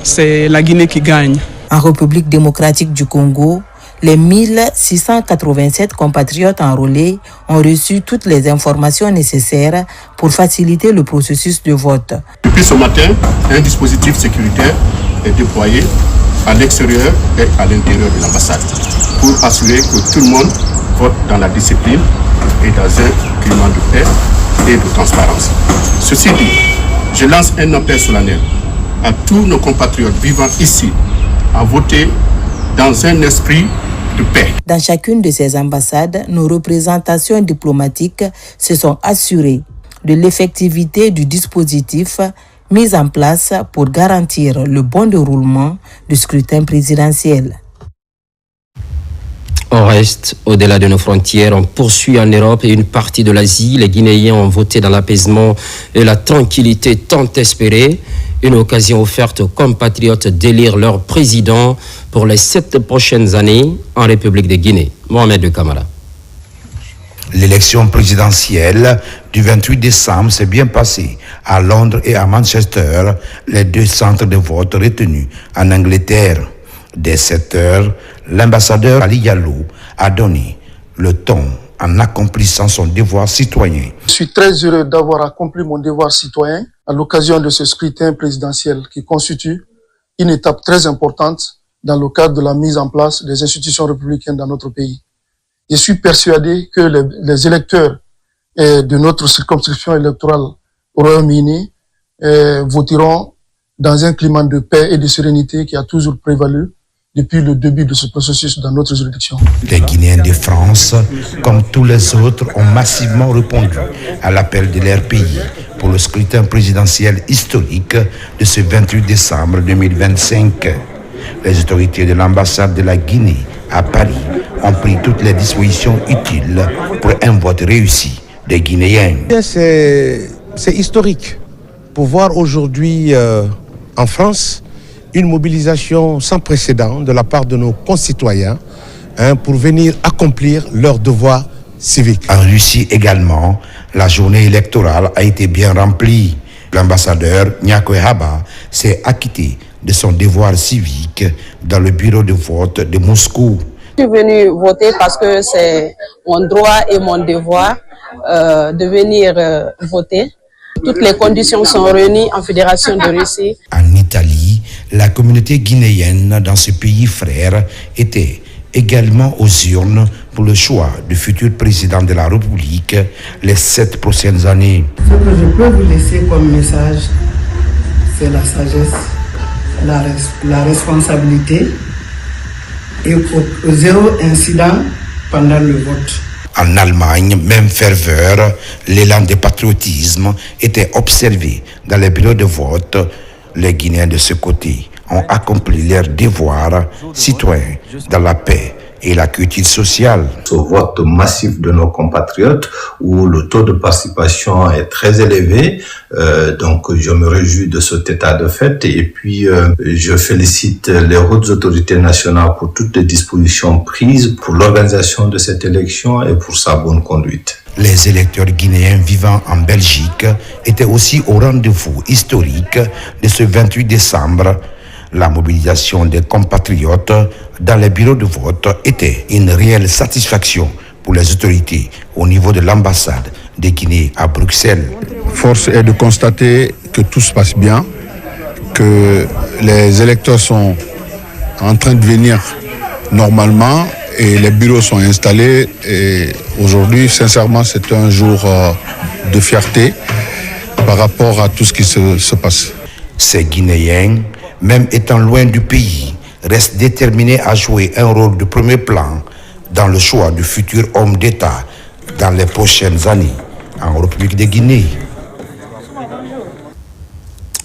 C'est la Guinée qui gagne. En République démocratique du Congo, les 1687 compatriotes enrôlés ont reçu toutes les informations nécessaires pour faciliter le processus de vote. Depuis ce matin, un dispositif sécuritaire est déployé à l'extérieur et à l'intérieur de l'ambassade pour assurer que tout le monde vote dans la discipline et dans un climat de paix et de transparence. Ceci dit, je lance un appel solennel à tous nos compatriotes vivant ici à voter dans un esprit de paix. Dans chacune de ces ambassades, nos représentations diplomatiques se sont assurées de l'effectivité du dispositif mis en place pour garantir le bon déroulement du scrutin présidentiel. On reste au-delà de nos frontières, on poursuit en Europe et une partie de l'Asie. Les Guinéens ont voté dans l'apaisement et la tranquillité tant espérée. Une occasion offerte aux compatriotes d'élire leur président pour les 7 prochaines années en République de Guinée. Mohamed Kamara. L'élection présidentielle du 28 décembre s'est bien passée à Londres et à Manchester, les 2 centres de vote retenus en Angleterre. Dès 7 heures, l'ambassadeur Ali Diallo a donné le ton en accomplissant son devoir citoyen. Je suis très heureux d'avoir accompli mon devoir citoyen à l'occasion de ce scrutin présidentiel qui constitue une étape très importante dans le cadre de la mise en place des institutions républicaines dans notre pays. Je suis persuadé que les électeurs de notre circonscription électorale au Royaume-Uni voteront dans un climat de paix et de sérénité qui a toujours prévalu depuis le début de ce processus dans notre juridiction. Les Guinéens de France, comme tous les autres, ont massivement répondu à l'appel de leur pays pour le scrutin présidentiel historique de ce 28 décembre 2025. Les autorités de l'ambassade de la Guinée à Paris ont pris toutes les dispositions utiles pour un vote réussi des Guinéens. C'est historique pour voir aujourd'hui en France une mobilisation sans précédent de la part de nos concitoyens pour venir accomplir leurs devoirs civiques. En Russie également, la journée électorale a été bien remplie. L'ambassadeur Nyako Haba s'est acquitté de son devoir civique dans le bureau de vote de Moscou. Je suis venu voter parce que c'est mon droit et mon devoir de venir voter. Toutes les conditions sont réunies en Fédération de Russie. En Italie, la communauté guinéenne dans ce pays frère était également aux urnes pour le choix du futur président de la République les 7 prochaines années. Ce que je peux vous laisser comme message, c'est la sagesse, la responsabilité et zéro incident pendant le vote. En Allemagne, même ferveur, l'élan de patriotisme était observé dans les bureaux de vote. Les Guinéens de ce côté ont accompli leur devoir citoyen dans la paix et la culture sociale. Ce vote massif de nos compatriotes où le taux de participation est très élevé, donc je me réjouis de cet état de fait et puis je félicite les hautes autorités nationales pour toutes les dispositions prises pour l'organisation de cette élection et pour sa bonne conduite. Les électeurs guinéens vivant en Belgique étaient aussi au rendez-vous historique de ce 28 décembre. La mobilisation des compatriotes dans les bureaux de vote était une réelle satisfaction pour les autorités au niveau de l'ambassade de Guinée à Bruxelles. Force est de constater que tout se passe bien, que les électeurs sont en train de venir normalement et les bureaux sont installés. Et aujourd'hui, sincèrement, c'est un jour de fierté par rapport à tout ce qui se passe. Ces Guinéens, même étant loin du pays, restent déterminés à jouer un rôle de premier plan dans le choix du futur homme d'État dans les prochaines années en République de Guinée.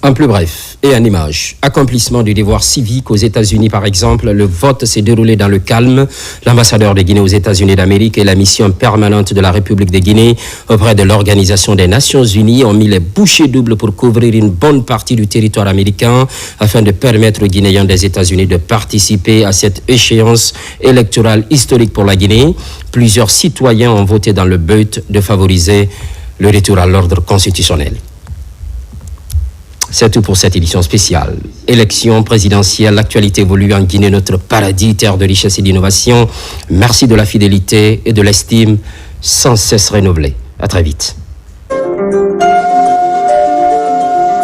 En plus bref et en image, accomplissement du devoir civique aux États-Unis par exemple, le vote s'est déroulé dans le calme. L'ambassadeur de Guinée aux États-Unis d'Amérique et la mission permanente de la République de Guinée auprès de l'Organisation des Nations Unies ont mis les bouchées doubles pour couvrir une bonne partie du territoire américain afin de permettre aux Guinéens des États-Unis de participer à cette échéance électorale historique pour la Guinée. Plusieurs citoyens ont voté dans le but de favoriser le retour à l'ordre constitutionnel. C'est tout pour cette édition spéciale. Élection présidentielle, l'actualité évolue en Guinée, notre paradis, terre de richesse et d'innovation. Merci de la fidélité et de l'estime sans cesse renouvelée. À très vite.